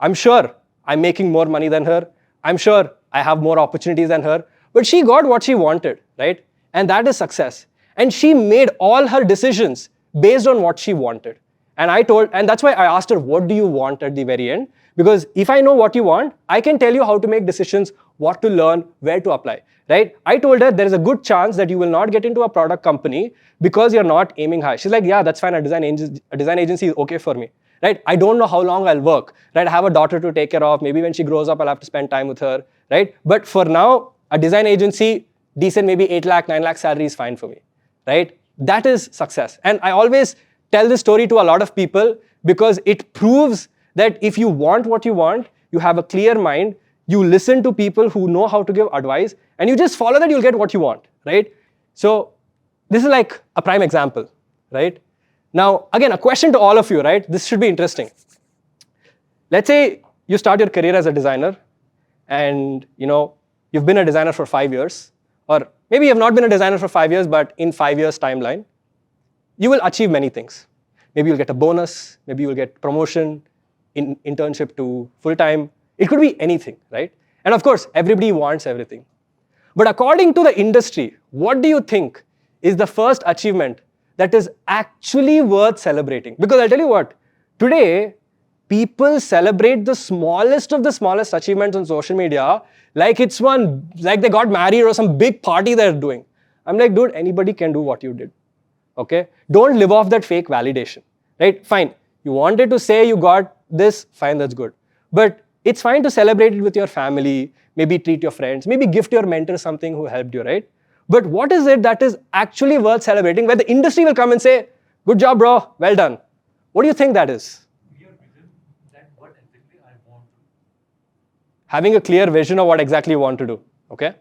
I'm sure I'm making more money than her. I'm sure I have more opportunities than her, but she got what she wanted, right? And that is success. And she made all her decisions based on what she wanted. And that's why I asked her, what do you want at the very end? Because if I know what you want, I can tell you how to make decisions, what to learn, where to apply, right? I told her there is a good chance that you will not get into a product company because you're not aiming high. She's like, yeah, that's fine. A design agency is okay for me, right? I don't know how long I'll work, right? I have a daughter to take care of. Maybe when she grows up, I'll have to spend time with her, right? But for now, a design agency, decent, maybe 8 lakh, 9 lakh salary is fine for me, right? That is success. And I always tell this story to a lot of people because it proves that if you want what you want, you have a clear mind, you listen to people who know how to give advice, and you just follow that, you'll get what you want, right? So this is like a prime example, right? Now, again, a question to all of you, right? This should be interesting. Let's say you start your career as a designer, and you've been a designer for 5 years, or maybe you have not been a designer for 5 years, but in 5 years timeline, you will achieve many things. Maybe you'll get a bonus, maybe you'll get promotion, internship to full-time. It could be anything, right? And of course, everybody wants everything. But according to the industry, what do you think is the first achievement that is actually worth celebrating? Because I'll tell you what, today, people celebrate the smallest of the smallest achievements on social media like they got married or some big party they're doing. I'm like, dude, anybody can do what you did. Okay? Don't live off that fake validation, right? Fine. You wanted to say you got this, fine, that's good. But it's fine to celebrate it with your family, maybe treat your friends, maybe gift your mentor something who helped you, right? But what is it that is actually worth celebrating where the industry will come and say, good job, bro, well done. What do you think that is? Clear vision that what exactly I want to do. Having a clear vision of what exactly you want to do, okay?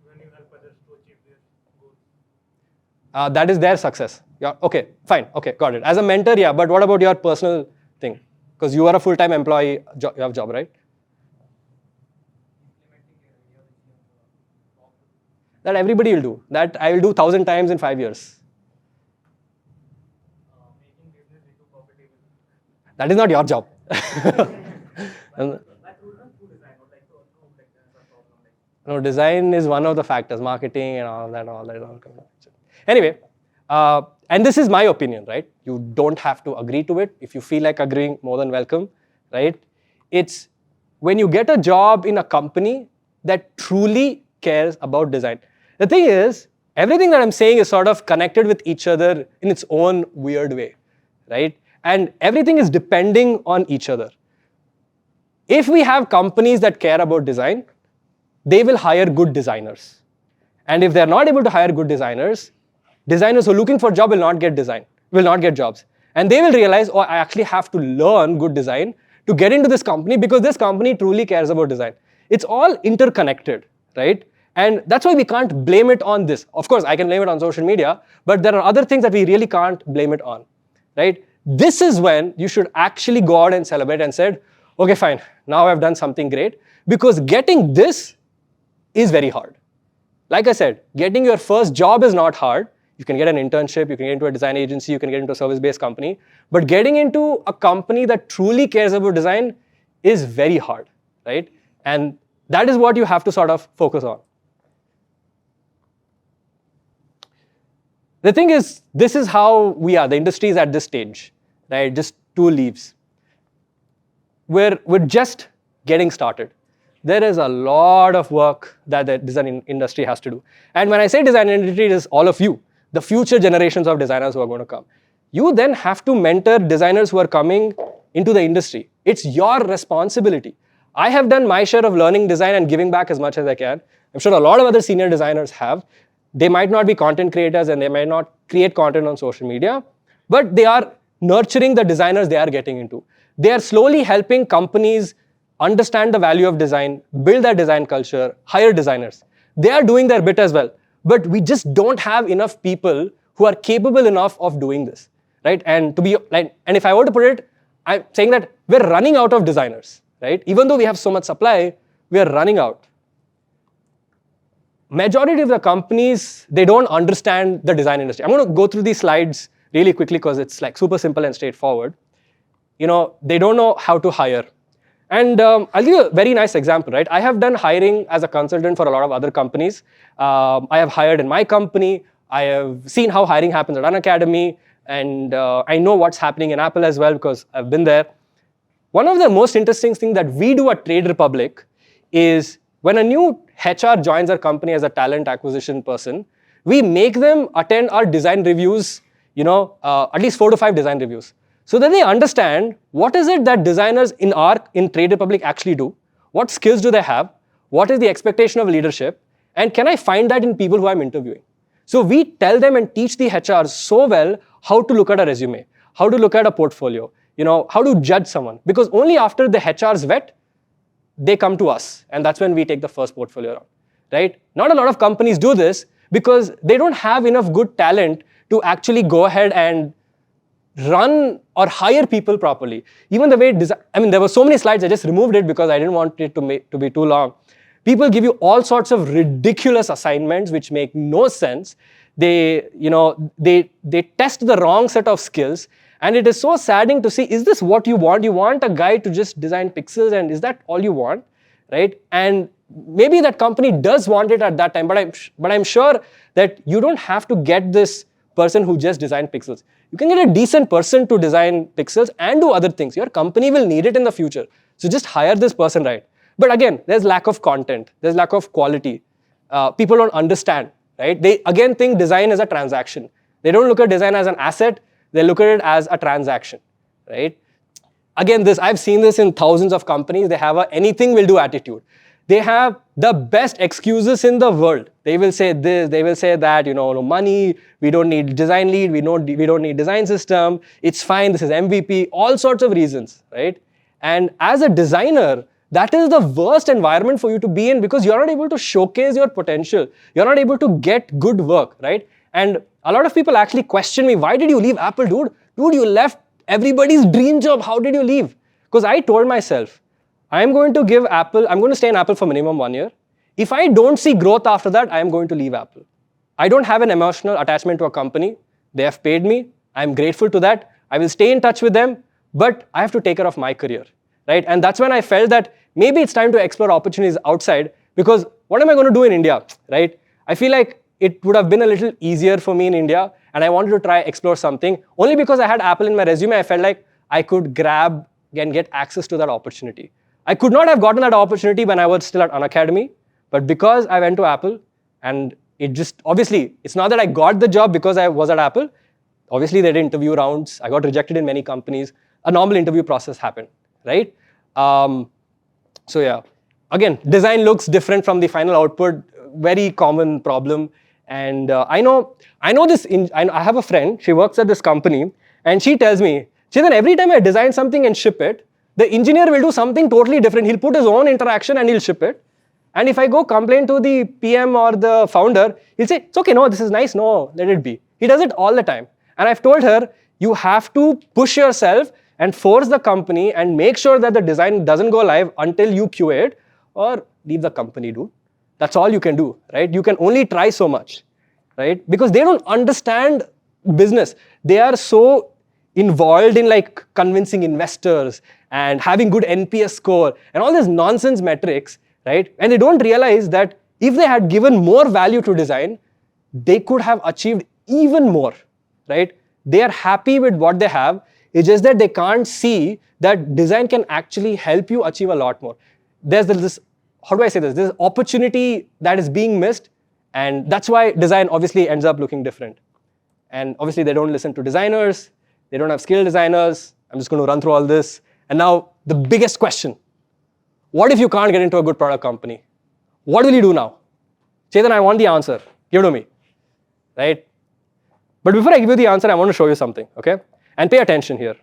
When you help others to achieve their goals. That is their success. Yeah, okay, fine, okay, got it. As a mentor, yeah, but what about your personal thing? Because you are a full-time employee, you have a job, right? That everybody will do. That I will do 1,000 times in 5 years. Making business into profitable. That is not your job. No, design is one of the factors, marketing and all that all comes. Anyway, and this is my opinion, right? You don't have to agree to it. If you feel like agreeing, more than welcome, right? It's when you get a job in a company that truly cares about design. The thing is, everything that I'm saying is sort of connected with each other in its own weird way, right? And everything is depending on each other. If we have companies that care about design, they will hire good designers. And if they're not able to hire good designers who are looking for a job will not get jobs. And they will realize, oh, I actually have to learn good design to get into this company because this company truly cares about design. It's all interconnected, right? And that's why we can't blame it on this. Of course, I can blame it on social media, but there are other things that we really can't blame it on, right? This is when you should actually go out and celebrate and said, okay, fine, now I've done something great, because getting this is very hard. Like I said, getting your first job is not hard. You can get an internship, you can get into a design agency, you can get into a service-based company. But getting into a company that truly cares about design is very hard, right? And that is what you have to sort of focus on. The thing is, this is how we are. The industry is at this stage, right? Just 2 leaves. We're just getting started. There is a lot of work that the design industry has to do. And when I say design industry, it is all of you, the future generations of designers who are going to come. You then have to mentor designers who are coming into the industry. It's your responsibility. I have done my share of learning design and giving back as much as I can. I'm sure a lot of other senior designers have. They might not be content creators and they might not create content on social media, but they are nurturing the designers they are getting into. They are slowly helping companies understand the value of design, build their design culture, hire designers. They are doing their bit as well. But we just don't have enough people who are capable enough of doing this, right? And to be like, and if I were to put it, I'm saying that we're running out of designers, right? Even though we have so much supply, we are running out. Majority of the companies, they don't understand the design industry. I'm going to go through these slides really quickly because it's like super simple and straightforward. They don't know how to hire. And I'll give you a very nice example, right? I have done hiring as a consultant for a lot of other companies. I have hired in my company. I have seen how hiring happens at Unacademy. And I know what's happening in Apple as well because I've been there. One of the most interesting things that we do at Trade Republic is when a new HR joins our company as a talent acquisition person, we make them attend our design reviews, at least 4 to 5 design reviews, so that they understand what is it that designers in Trade Republic actually do, what skills do they have, what is the expectation of leadership, and can I find that in people who I'm interviewing? So we tell them and teach the HR so well how to look at a resume, how to look at a portfolio, how to judge someone. Because only after the HR's vet, they come to us, and that's when we take the first portfolio round, right? Not a lot of companies do this because they don't have enough good talent to actually go ahead and run or hire people properly. Even the way there were so many slides, I just removed it because I didn't want it to be too long. People give you all sorts of ridiculous assignments which make no sense. They test the wrong set of skills. And it is so saddening to see, is this what you want? You want a guy to just design pixels, and is that all you want, right? And maybe that company does want it at that time, but I'm sure that you don't have to get this person who just designed pixels. You can get a decent person to design pixels and do other things. Your company will need it in the future. So just hire this person, right? But again, there's lack of content. There's lack of quality. People don't understand, right? They again think design is a transaction. They don't look at design as an asset. They look at it as a transaction, right? Again, I've seen this in thousands of companies. They have a anything will do attitude. They have the best excuses in the world. They will say this, they will say that, no money, we don't need design lead, we don't need design system, it's fine, this is MVP, all sorts of reasons, right? And as a designer, that is the worst environment for you to be in because you're not able to showcase your potential. You're not able to get good work, right? And a lot of people actually question me, why did you leave Apple, dude? Dude, you left everybody's dream job. How did you leave? Because I told myself, I'm going to stay in Apple for minimum 1 year. If I don't see growth after that, I am going to leave Apple. I don't have an emotional attachment to a company. They have paid me. I'm grateful to that. I will stay in touch with them, but I have to take care of my career, right? And that's when I felt that maybe it's time to explore opportunities outside because what am I going to do in India, right? I feel like it would have been a little easier for me in India, and I wanted to explore something. Only because I had Apple in my resume, I felt like I could grab and get access to that opportunity. I could not have gotten that opportunity when I was still at Unacademy, but because I went to Apple, and obviously, it's not that I got the job because I was at Apple. Obviously, they did interview rounds. I got rejected in many companies. A normal interview process happened, right? So yeah, again, design looks different from the final output. Very common problem. And I have a friend, she works at this company, and she tells me, Chethan, every time I design something and ship it, the engineer will do something totally different. He'll put his own interaction and he'll ship it. And if I go complain to the PM or the founder, he'll say, it's okay, no, this is nice, no, let it be. He does it all the time. And I've told her, you have to push yourself and force the company and make sure that the design doesn't go live until you QA it, or leave the company, dude. That's all you can do, right? You can only try so much, right? Because they don't understand business. They are so involved in like convincing investors and having good NPS score and all these nonsense metrics, right? And they don't realize that if they had given more value to design, they could have achieved even more, right? They are happy with what they have. It's just that they can't see that design can actually help you achieve a lot more. There's this, how do I say this? There's opportunity that is being missed, and that's why design obviously ends up looking different. And obviously they don't listen to designers. They don't have skilled designers. I'm just going to run through all this. And now the biggest question, what if you can't get into a good product company? What will you do now? Chethan, I want the answer. Give it to me, right? But before I give you the answer, I want to show you something, okay? And pay attention here.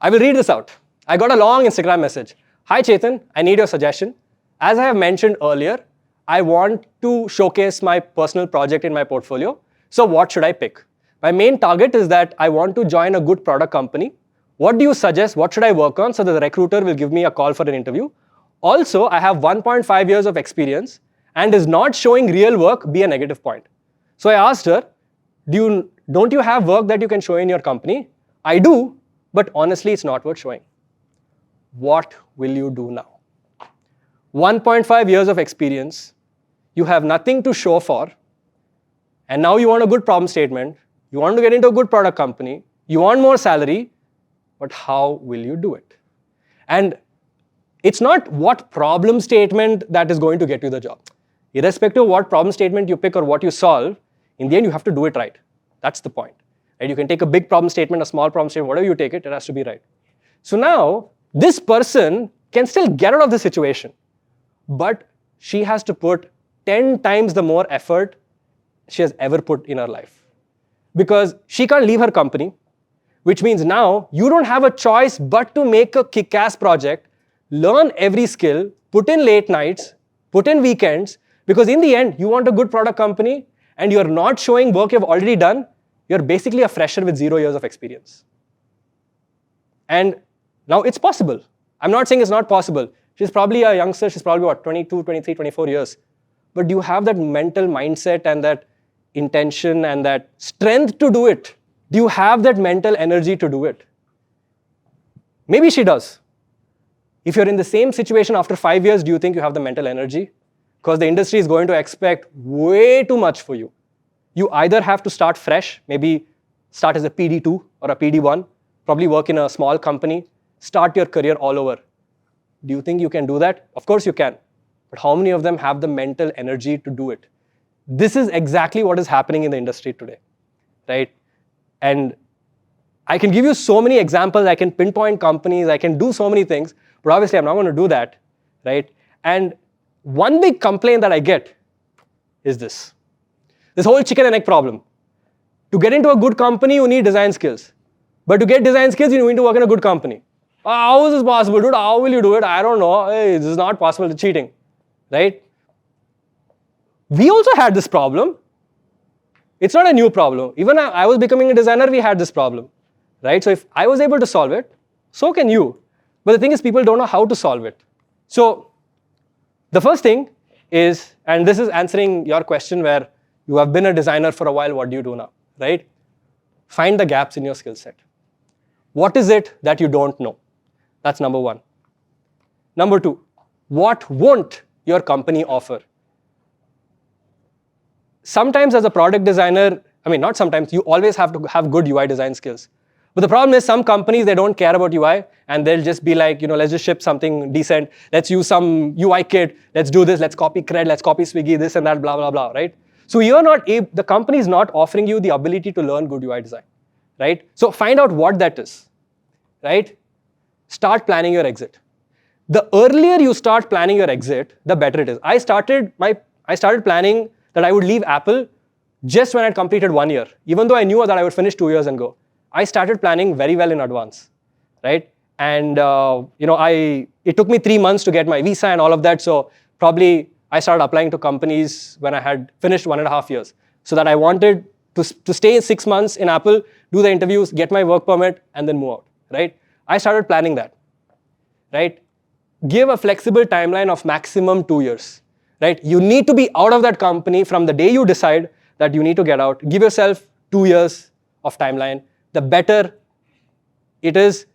I will read this out. I got a long Instagram message. Hi, Chethan, I need your suggestion. As I have mentioned earlier, I want to showcase my personal project in my portfolio. So what should I pick? My main target is that I want to join a good product company. What do you suggest? What should I work on so that the recruiter will give me a call for an interview? Also, I have 1.5 years of experience and is not showing real work be a negative point. So I asked her, don't you have work that you can show in your company? I do, but honestly, it's not worth showing. What will you do now? 1.5 years of experience, you have nothing to show for, and now you want a good problem statement, you want to get into a good product company, you want more salary, but how will you do it? And it's not what problem statement that is going to get you the job. Irrespective of what problem statement you pick or what you solve, in the end, you have to do it right. That's the point. Right? You can take a big problem statement, a small problem statement, whatever you take it, it has to be right. So now, this person can still get out of the situation, but she has to put 10 times the more effort she has ever put in her life. Because she can't leave her company, which means now you don't have a choice but to make a kick-ass project, learn every skill, put in late nights, put in weekends, because in the end, you want a good product company and you're not showing work you've already done, you're basically a fresher with 0 years of experience. And now it's possible. I'm not saying it's not possible. She's probably a youngster, she's probably what, 22, 23, 24 years. But do you have that mental mindset and that intention and that strength to do it? Do you have that mental energy to do it? Maybe she does. If you're in the same situation after 5 years, do you think you have the mental energy? Because the industry is going to expect way too much for you. You either have to start fresh, maybe start as a PD2 or a PD1, probably work in a small company, start your career all over. Do you think you can do that? Of course you can. But how many of them have the mental energy to do it? This is exactly what is happening in the industry today, right? And I can give you so many examples, I can pinpoint companies, I can do so many things, but obviously I'm not going to do that, right? And one big complaint that I get is this whole chicken and egg problem. To get into a good company, you need design skills. But to get design skills, you need to work in a good company. How is this possible, dude? How will you do it? I don't know. Hey, this is not possible. It's cheating, right? We also had this problem. It's not a new problem. Even I was becoming a designer, we had this problem, right? So if I was able to solve it, so can you. But the thing is, people don't know how to solve it. So the first thing is, and this is answering your question where you have been a designer for a while, what do you do now, right? Find the gaps in your skill set. What is it that you don't know? That's number one. Number two, what won't your company offer? Sometimes as a product designer, I mean, not sometimes, you always have to have good UI design skills. But the problem is some companies, they don't care about UI and they'll just be like, let's just ship something decent. Let's use some UI kit. Let's do this. Let's copy Cred. Let's copy Swiggy, this and that, blah, blah, blah, right? So you're not the company is not offering you the ability to learn good UI design, right? So find out what that is, right? Start planning your exit. The earlier you start planning your exit, the better it is. I started planning that I would leave Apple just when I'd completed 1 year, even though I knew that I would finish 2 years and go. I started planning very well in advance, right? And it took me 3 months to get my visa and all of that. So probably I started applying to companies when I had finished 1.5 years. So that I wanted to stay 6 months in Apple, do the interviews, get my work permit, and then move out, right? I started planning that, right? Give a flexible timeline of maximum 2 years, right? You need to be out of that company from the day you decide that you need to get out. Give yourself 2 years of timeline. The better it is,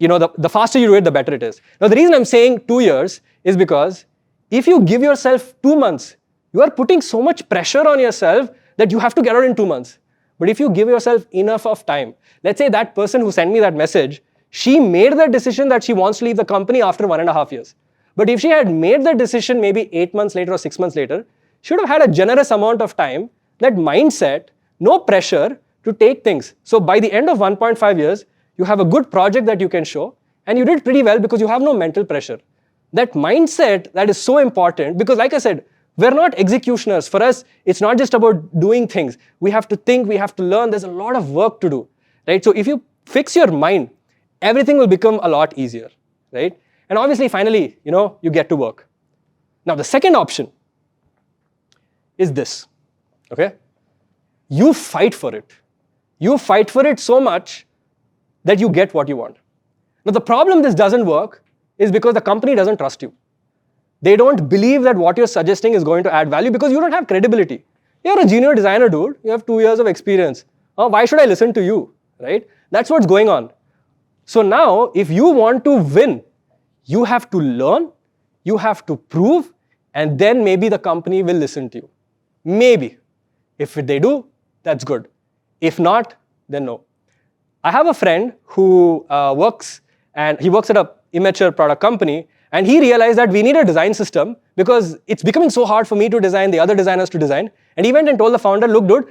the faster you do it, the better it is. Now, the reason I'm saying 2 years is because if you give yourself 2 months, you are putting so much pressure on yourself that you have to get out in 2 months. But if you give yourself enough of time, let's say that person who sent me that message, she made the decision that she wants to leave the company after 1.5 years. But if she had made the decision maybe 8 months later or 6 months later, she would have had a generous amount of time, that mindset, no pressure to take things. So by the end of 1.5 years, you have a good project that you can show, and you did pretty well because you have no mental pressure. That mindset, that is so important because like I said, we're not executioners. For us, it's not just about doing things. We have to think, we have to learn. There's a lot of work to do, right? So if you fix your mind, everything will become a lot easier, right? And obviously, finally, you get to work. Now, the second option is this, okay? you fight for it. You fight for it so much that you get what you want. Now, the problem this doesn't work is because the company doesn't trust you. They don't believe that what you're suggesting is going to add value because you don't have credibility. You're a junior designer, dude. You have 2 years of experience. Why should I listen to you, right? That's what's going on. So now, if you want to win, you have to learn, you have to prove, and then maybe the company will listen to you. Maybe. If they do, that's good. If not, then no. I have a friend who works at an immature product company, and he realized that we need a design system because it's becoming so hard for me to design, the other designers to design. And he went and told the founder, look, dude,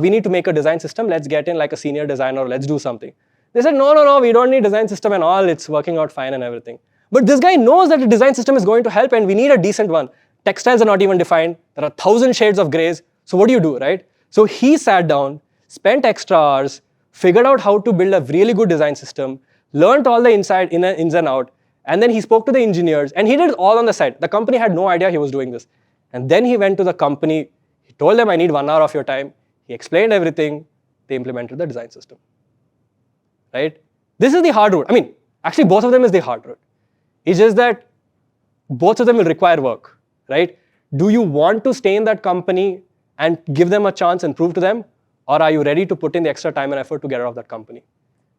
we need to make a design system. Let's get in like a senior designer. Let's do something. They said, no, we don't need design system and all. It's working out fine and everything. But this guy knows that the design system is going to help and we need a decent one. Textiles are not even defined. There are 1,000 shades of grays. So what do you do, right? So he sat down, spent extra hours, figured out how to build a really good design system, learned all the ins and out, and then he spoke to the engineers, and he did it all on the side. The company had no idea he was doing this. And then he went to the company, he told them, I need 1 hour of your time. He explained everything. They implemented the design system, right? This is the hard route. I mean, actually, both of them is the hard route. It's just that both of them will require work, right? Do you want to stay in that company and give them a chance and prove to them? Or are you ready to put in the extra time and effort to get out of that company?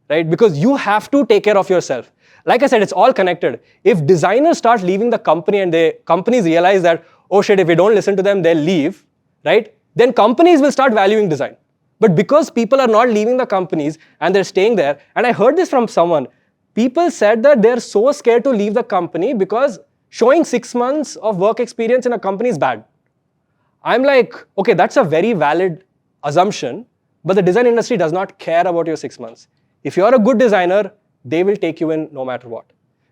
Right? Because you have to take care of yourself. Like I said, it's all connected. If designers start leaving the company and companies realize that, oh shit, if we don't listen to them, they'll leave, right? Then companies will start valuing design. But because people are not leaving the companies and they're staying there, and I heard this from someone, people said that they're so scared to leave the company because showing 6 months of work experience in a company is bad. I'm like, okay, that's a very valid assumption, but the design industry does not care about your 6 months. If you're a good designer, they will take you in no matter what,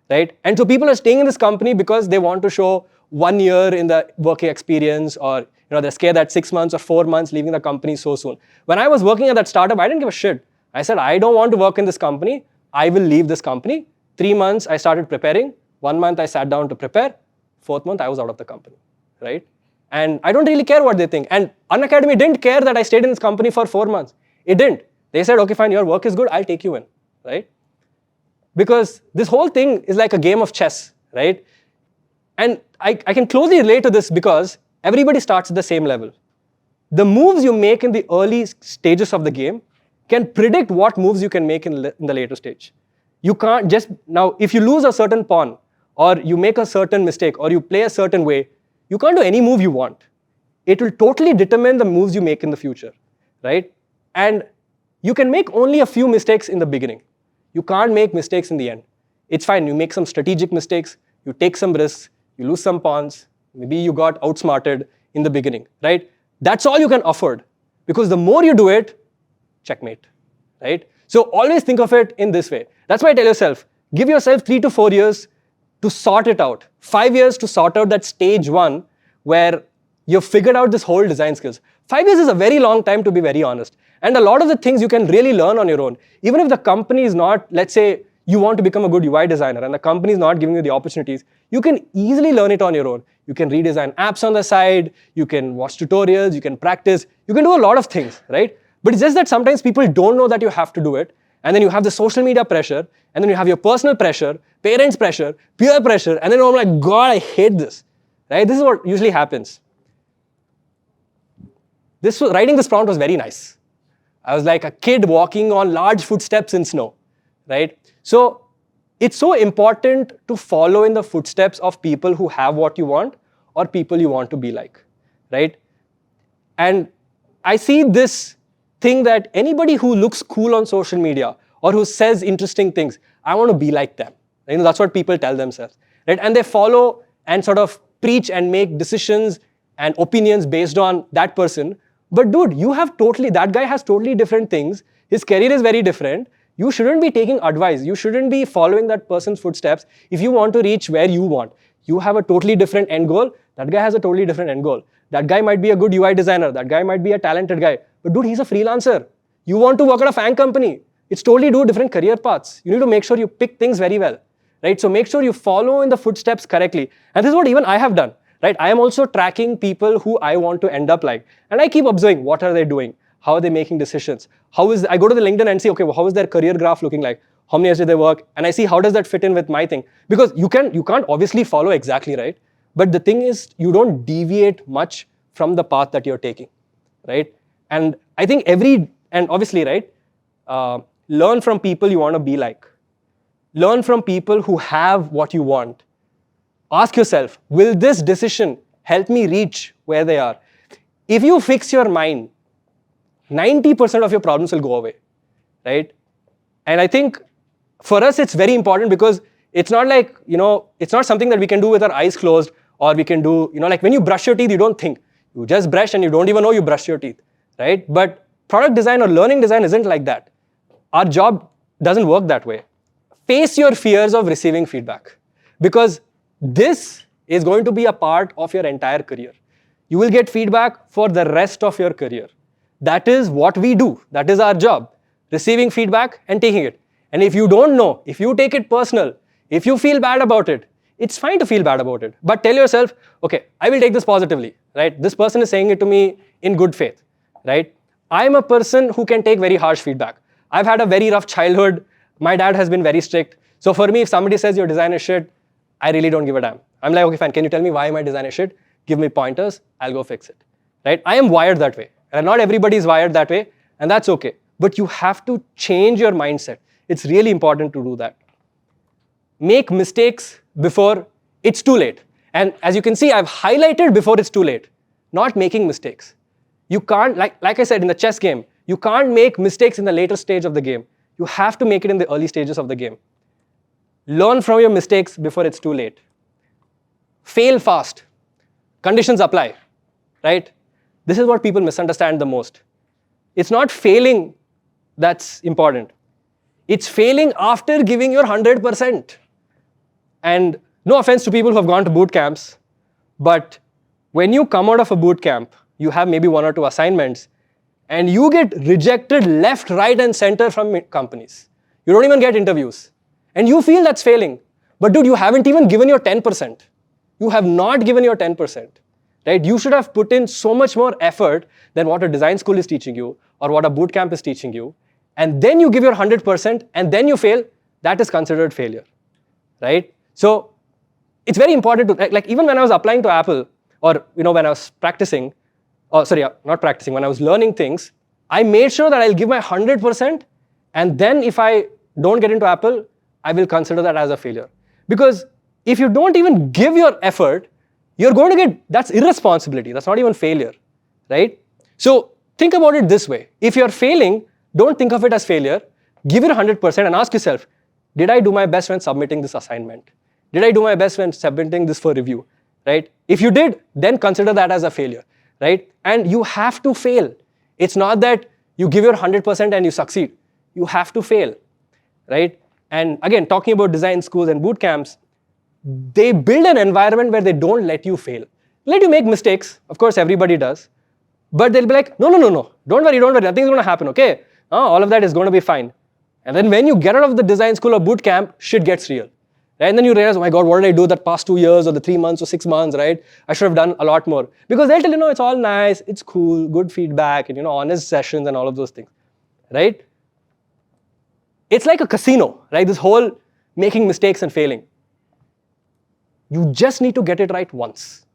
right? And so people are staying in this company because they want to show 1 year in the working experience, or they're scared that 6 months or 4 months leaving the company so soon. When I was working at that startup, I didn't give a shit. I said, I don't want to work in this company. I will leave this company. 3 months, I started preparing. 1 month, I sat down to prepare. 4th month, I was out of the company, right? And I don't really care what they think. And Unacademy didn't care that I stayed in this company for 4 months. It didn't. They said, okay, fine, your work is good, I'll take you in, right? Because this whole thing is like a game of chess, right? And I can closely relate to this because everybody starts at the same level. The moves you make in the early stages of the game can predict what moves you can make in the later stage. You can't just, now if you lose a certain pawn, or you make a certain mistake, or you play a certain way, you can't do any move you want. It will totally determine the moves you make in the future, right? And you can make only a few mistakes in the beginning. You can't make mistakes in the end. It's fine, you make some strategic mistakes, you take some risks, you lose some pawns, maybe you got outsmarted in the beginning, right? That's all you can afford. Because the more you do it, checkmate, right? So always think of it in this way. That's why I tell yourself, give yourself 3 to 4 years to sort it out. 5 years to sort out that stage 1 where you've figured out this whole design skills. 5 years is a very long time, to be very honest. And a lot of the things you can really learn on your own. Even if the company is not, let's say, you want to become a good UI designer and the company is not giving you the opportunities, you can easily learn it on your own. You can redesign apps on the side, you can watch tutorials, you can practice, you can do a lot of things, right? But it's just that sometimes people don't know that you have to do it. And then you have the social media pressure, and then you have your personal pressure, parents' pressure, peer pressure, and then I'm like, God, I hate this, right? This is what usually happens. Writing this prompt was very nice. I was like a kid walking on large footsteps in snow, right? So it's so important to follow in the footsteps of people who have what you want or people you want to be like, right? And I see this thing that anybody who looks cool on social media or who says interesting things, I want to be like them. That's what people tell themselves, right? And they follow and sort of preach and make decisions and opinions based on that person. But dude, that guy has totally different things. His career is very different. You shouldn't be taking advice. You shouldn't be following that person's footsteps if you want to reach where you want. You have a totally different end goal. That guy has a totally different end goal. That guy might be a good UI designer. That guy might be a talented guy. But dude, he's a freelancer. You want to work at a FAANG company. It's totally two different career paths. You need to make sure you pick things very well, right? So make sure you follow in the footsteps correctly. And this is what even I have done, right? I am also tracking people who I want to end up like. And I keep observing, what are they doing? How are they making decisions? I go to the LinkedIn and see, okay, well, how is their career graph looking like? How many years did they work? And I see how does that fit in with my thing? Because you can't obviously follow exactly, right? But the thing is, you don't deviate much from the path that you're taking, right? And I think obviously, right, learn from people you want to be like. Learn from people who have what you want. Ask yourself, will this decision help me reach where they are? If you fix your mind, 90% of your problems will go away, right? And I think for us, it's very important because it's not like, it's not something that we can do with our eyes closed, or we can do, like when you brush your teeth, you don't think. You just brush and you don't even know you brushed your teeth, right? But product design or learning design isn't like that. Our job doesn't work that way. Face your fears of receiving feedback, because this is going to be a part of your entire career. You will get feedback for the rest of your career. That is what we do. That is our job, receiving feedback and taking it. And if you don't know, if you take it personal, if you feel bad about it, it's fine to feel bad about it. But tell yourself, okay, I will take this positively, right? This person is saying it to me in good faith, right? I'm a person who can take very harsh feedback. I've had a very rough childhood. My dad has been very strict. So for me, if somebody says your design is shit, I really don't give a damn. I'm like, okay, fine. Can you tell me why my design is shit? Give me pointers. I'll go fix it, right? I am wired that way. And not everybody is wired that way. And that's okay. But you have to change your mindset. It's really important to do that. Make mistakes before it's too late. And as you can see, I've highlighted before it's too late, not making mistakes. You can't, like I said, in the chess game, you can't make mistakes in the later stage of the game. You have to make it in the early stages of the game. Learn from your mistakes before it's too late. Fail fast. Conditions apply, right? This is what people misunderstand the most. It's not failing that's important. It's failing after giving your 100%. And no offense to people who have gone to boot camps, but when you come out of a boot camp, you have maybe 1 or 2 assignments, and you get rejected left, right, and center from companies. You don't even get interviews. And you feel that's failing. But dude, you haven't even given your 10%. You have not given your 10%. Right? You should have put in so much more effort than what a design school is teaching you or what a boot camp is teaching you. And then you give your 100% and then you fail. That is considered failure. Right? So it's very important to, like even when I was applying to Apple, or when I was practicing, when I was learning things, I made sure that I'll give my 100%, and then if I don't get into Apple, I will consider that as a failure. Because if you don't even give your effort, you're going to get, that's irresponsibility. That's not even failure, right? So think about it this way. If you're failing, don't think of it as failure. Give it 100% and ask yourself, did I do my best when submitting this assignment? Did I do my best when submitting this for review, right? If you did, then consider that as a failure, right? And you have to fail. It's not that you give your 100% and you succeed. You have to fail, right? And again, talking about design schools and boot camps, they build an environment where they don't let you fail. Let you make mistakes. Of course, everybody does. But they'll be like, no. Don't worry. Nothing's going to happen, okay? All of that is going to be fine. And then when you get out of the design school or boot camp, shit gets real. Right? And then you realize, oh my God, what did I do that past 2 years or the 3 months or 6 months, right? I should have done a lot more. Because they'll tell you, it's all nice, it's cool, good feedback, and honest sessions and all of those things, right? It's like a casino, right? This whole making mistakes and failing. You just need to get it right once.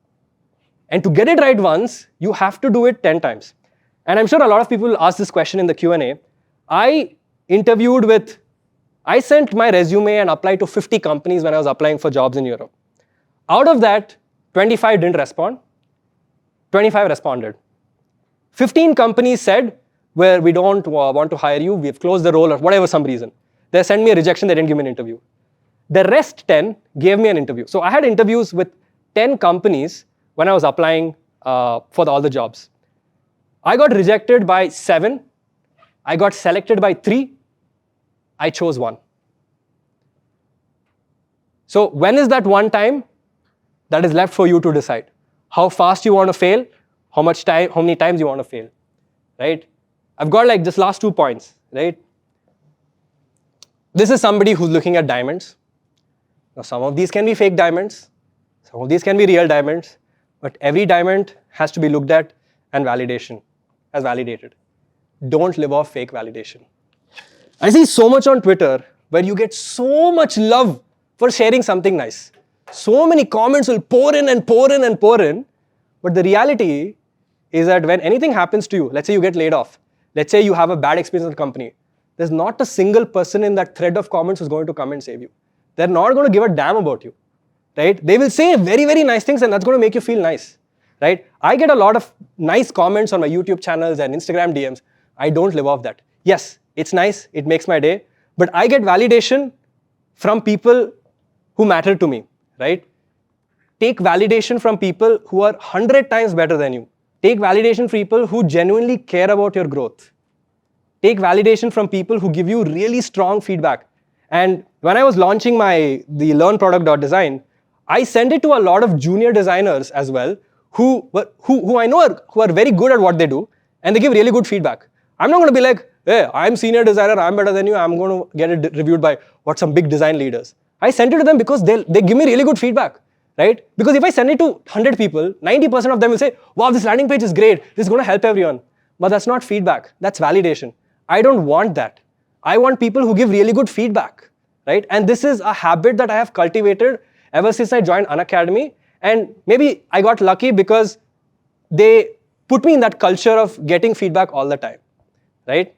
And to get it right once, you have to do it 10 times. And I'm sure a lot of people ask this question in the Q&A. I sent my resume and applied to 50 companies when I was applying for jobs in Europe. Out of that, 25 didn't respond. 25 responded. 15 companies said, well, we don't want to hire you, we've closed the role or whatever some reason. They sent me a rejection, they didn't give me an interview. The rest 10 gave me an interview. So I had interviews with 10 companies when I was applying for all the jobs. I got rejected by 7. I got selected by 3. I chose 1. So when is that one time? That is left for you to decide. How fast you want to fail, how many times you want to fail, right? I've got like just last 2 points, right? This is somebody who's looking at diamonds. Now some of these can be fake diamonds, some of these can be real diamonds, but every diamond has to be looked at and validated. don't live off fake validation. I see so much on Twitter where you get so much love for sharing something nice. So many comments will pour in and pour in and pour in. But the reality is that when anything happens to you, let's say you get laid off, let's say you have a bad experience in the company, there's not a single person in that thread of comments who's going to come and save you. They're not going to give a damn about you, right? They will say very, very nice things and that's going to make you feel nice, right? I get a lot of nice comments on my YouTube channels and Instagram DMs. I don't live off that. Yes, it's nice, it makes my day, but I get validation from people who matter to me, right? Take validation from people who are 100 times better than you. Take validation from people who genuinely care about your growth. Take validation from people who give you really strong feedback. And when I was launching the learnproduct.design, I sent it to a lot of junior designers as well, who I know are very good at what they do, and they give really good feedback. I'm not going to be like, hey, I'm senior designer, I'm better than you, I'm going to get it reviewed by some big design leaders. I sent it to them because they give me really good feedback, right? Because if I send it to 100 people, 90% of them will say, wow, this landing page is great, this is going to help everyone. But that's not feedback, that's validation. I don't want that. I want people who give really good feedback, right? And this is a habit that I have cultivated ever since I joined Unacademy. And maybe I got lucky because they put me in that culture of getting feedback all the time, right?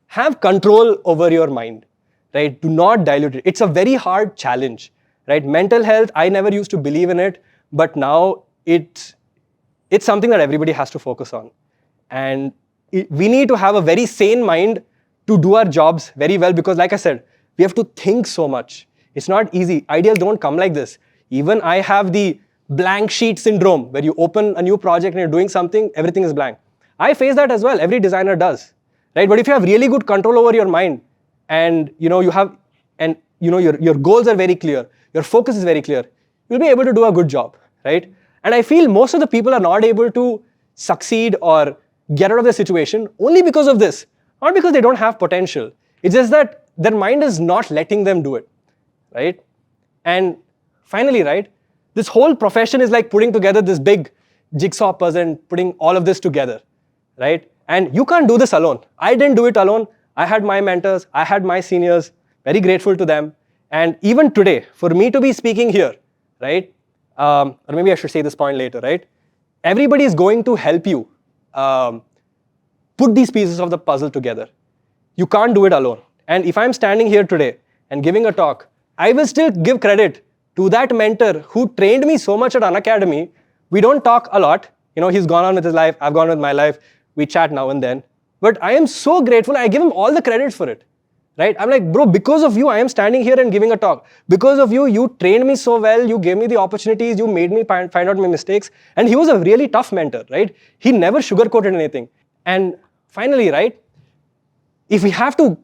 Have control over your mind, right? Do not dilute it. It's a very hard challenge, right? Mental health, I never used to believe in it, but now it's something that everybody has to focus on. And we need to have a very sane mind to do our jobs very well because, like I said, we have to think so much. It's not easy. Ideas don't come like this. Even I have the blank sheet syndrome where you open a new project and you're doing something, everything is blank. I face that as well. Every designer does, right? But if you have really good control over your mind and your goals are very clear, your focus is very clear, you'll be able to do a good job, right? And I feel most of the people are not able to succeed or get out of the situation only because of this, not because they don't have potential. It's just that their mind is not letting them do it, right? And finally, right, this whole profession is like putting together this big jigsaw puzzle and putting all of this together, right? And you can't do this alone. I didn't do it alone. I had my mentors, I had my seniors, very grateful to them. And even today, for me to be speaking here, right, or maybe I should say this point later, right? Everybody is going to help you put these pieces of the puzzle together. You can't do it alone. And if I'm standing here today and giving a talk, I will still give credit to that mentor who trained me so much at Unacademy. We don't talk a lot. He's gone on with his life, I've gone with my life. We chat now and then. But I am so grateful, I give him all the credit for it, right? I'm like, bro, because of you, I am standing here and giving a talk. Because of you, you trained me so well, you gave me the opportunities, you made me find out my mistakes. And he was a really tough mentor, right? He never sugarcoated anything. And finally, right, if we have to,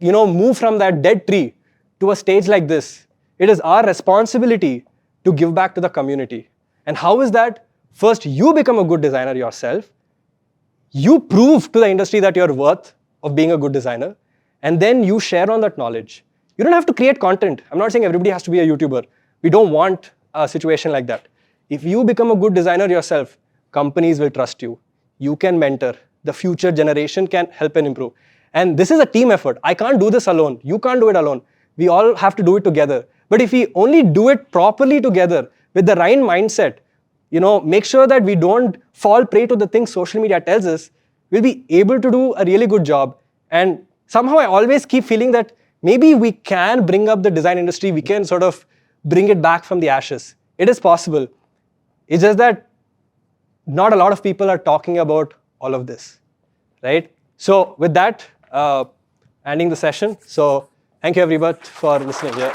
move from that dead tree to a stage like this, it is our responsibility to give back to the community. And how is that? First, you become a good designer yourself. You prove to the industry that you're worth of being a good designer. And then you share on that knowledge. You don't have to create content. I'm not saying everybody has to be a YouTuber. We don't want a situation like that. If you become a good designer yourself, companies will trust you. You can mentor. The future generation can help and improve. And this is a team effort. I can't do this alone. You can't do it alone. We all have to do it together. But if we only do it properly together with the right mindset, make sure that we don't fall prey to the things social media tells us, we'll be able to do a really good job. And somehow I always keep feeling that maybe we can bring up the design industry, we can sort of bring it back from the ashes. It is possible. It's just that not a lot of people are talking about all of this, right? So with that, ending the session. So thank you everybody for listening here.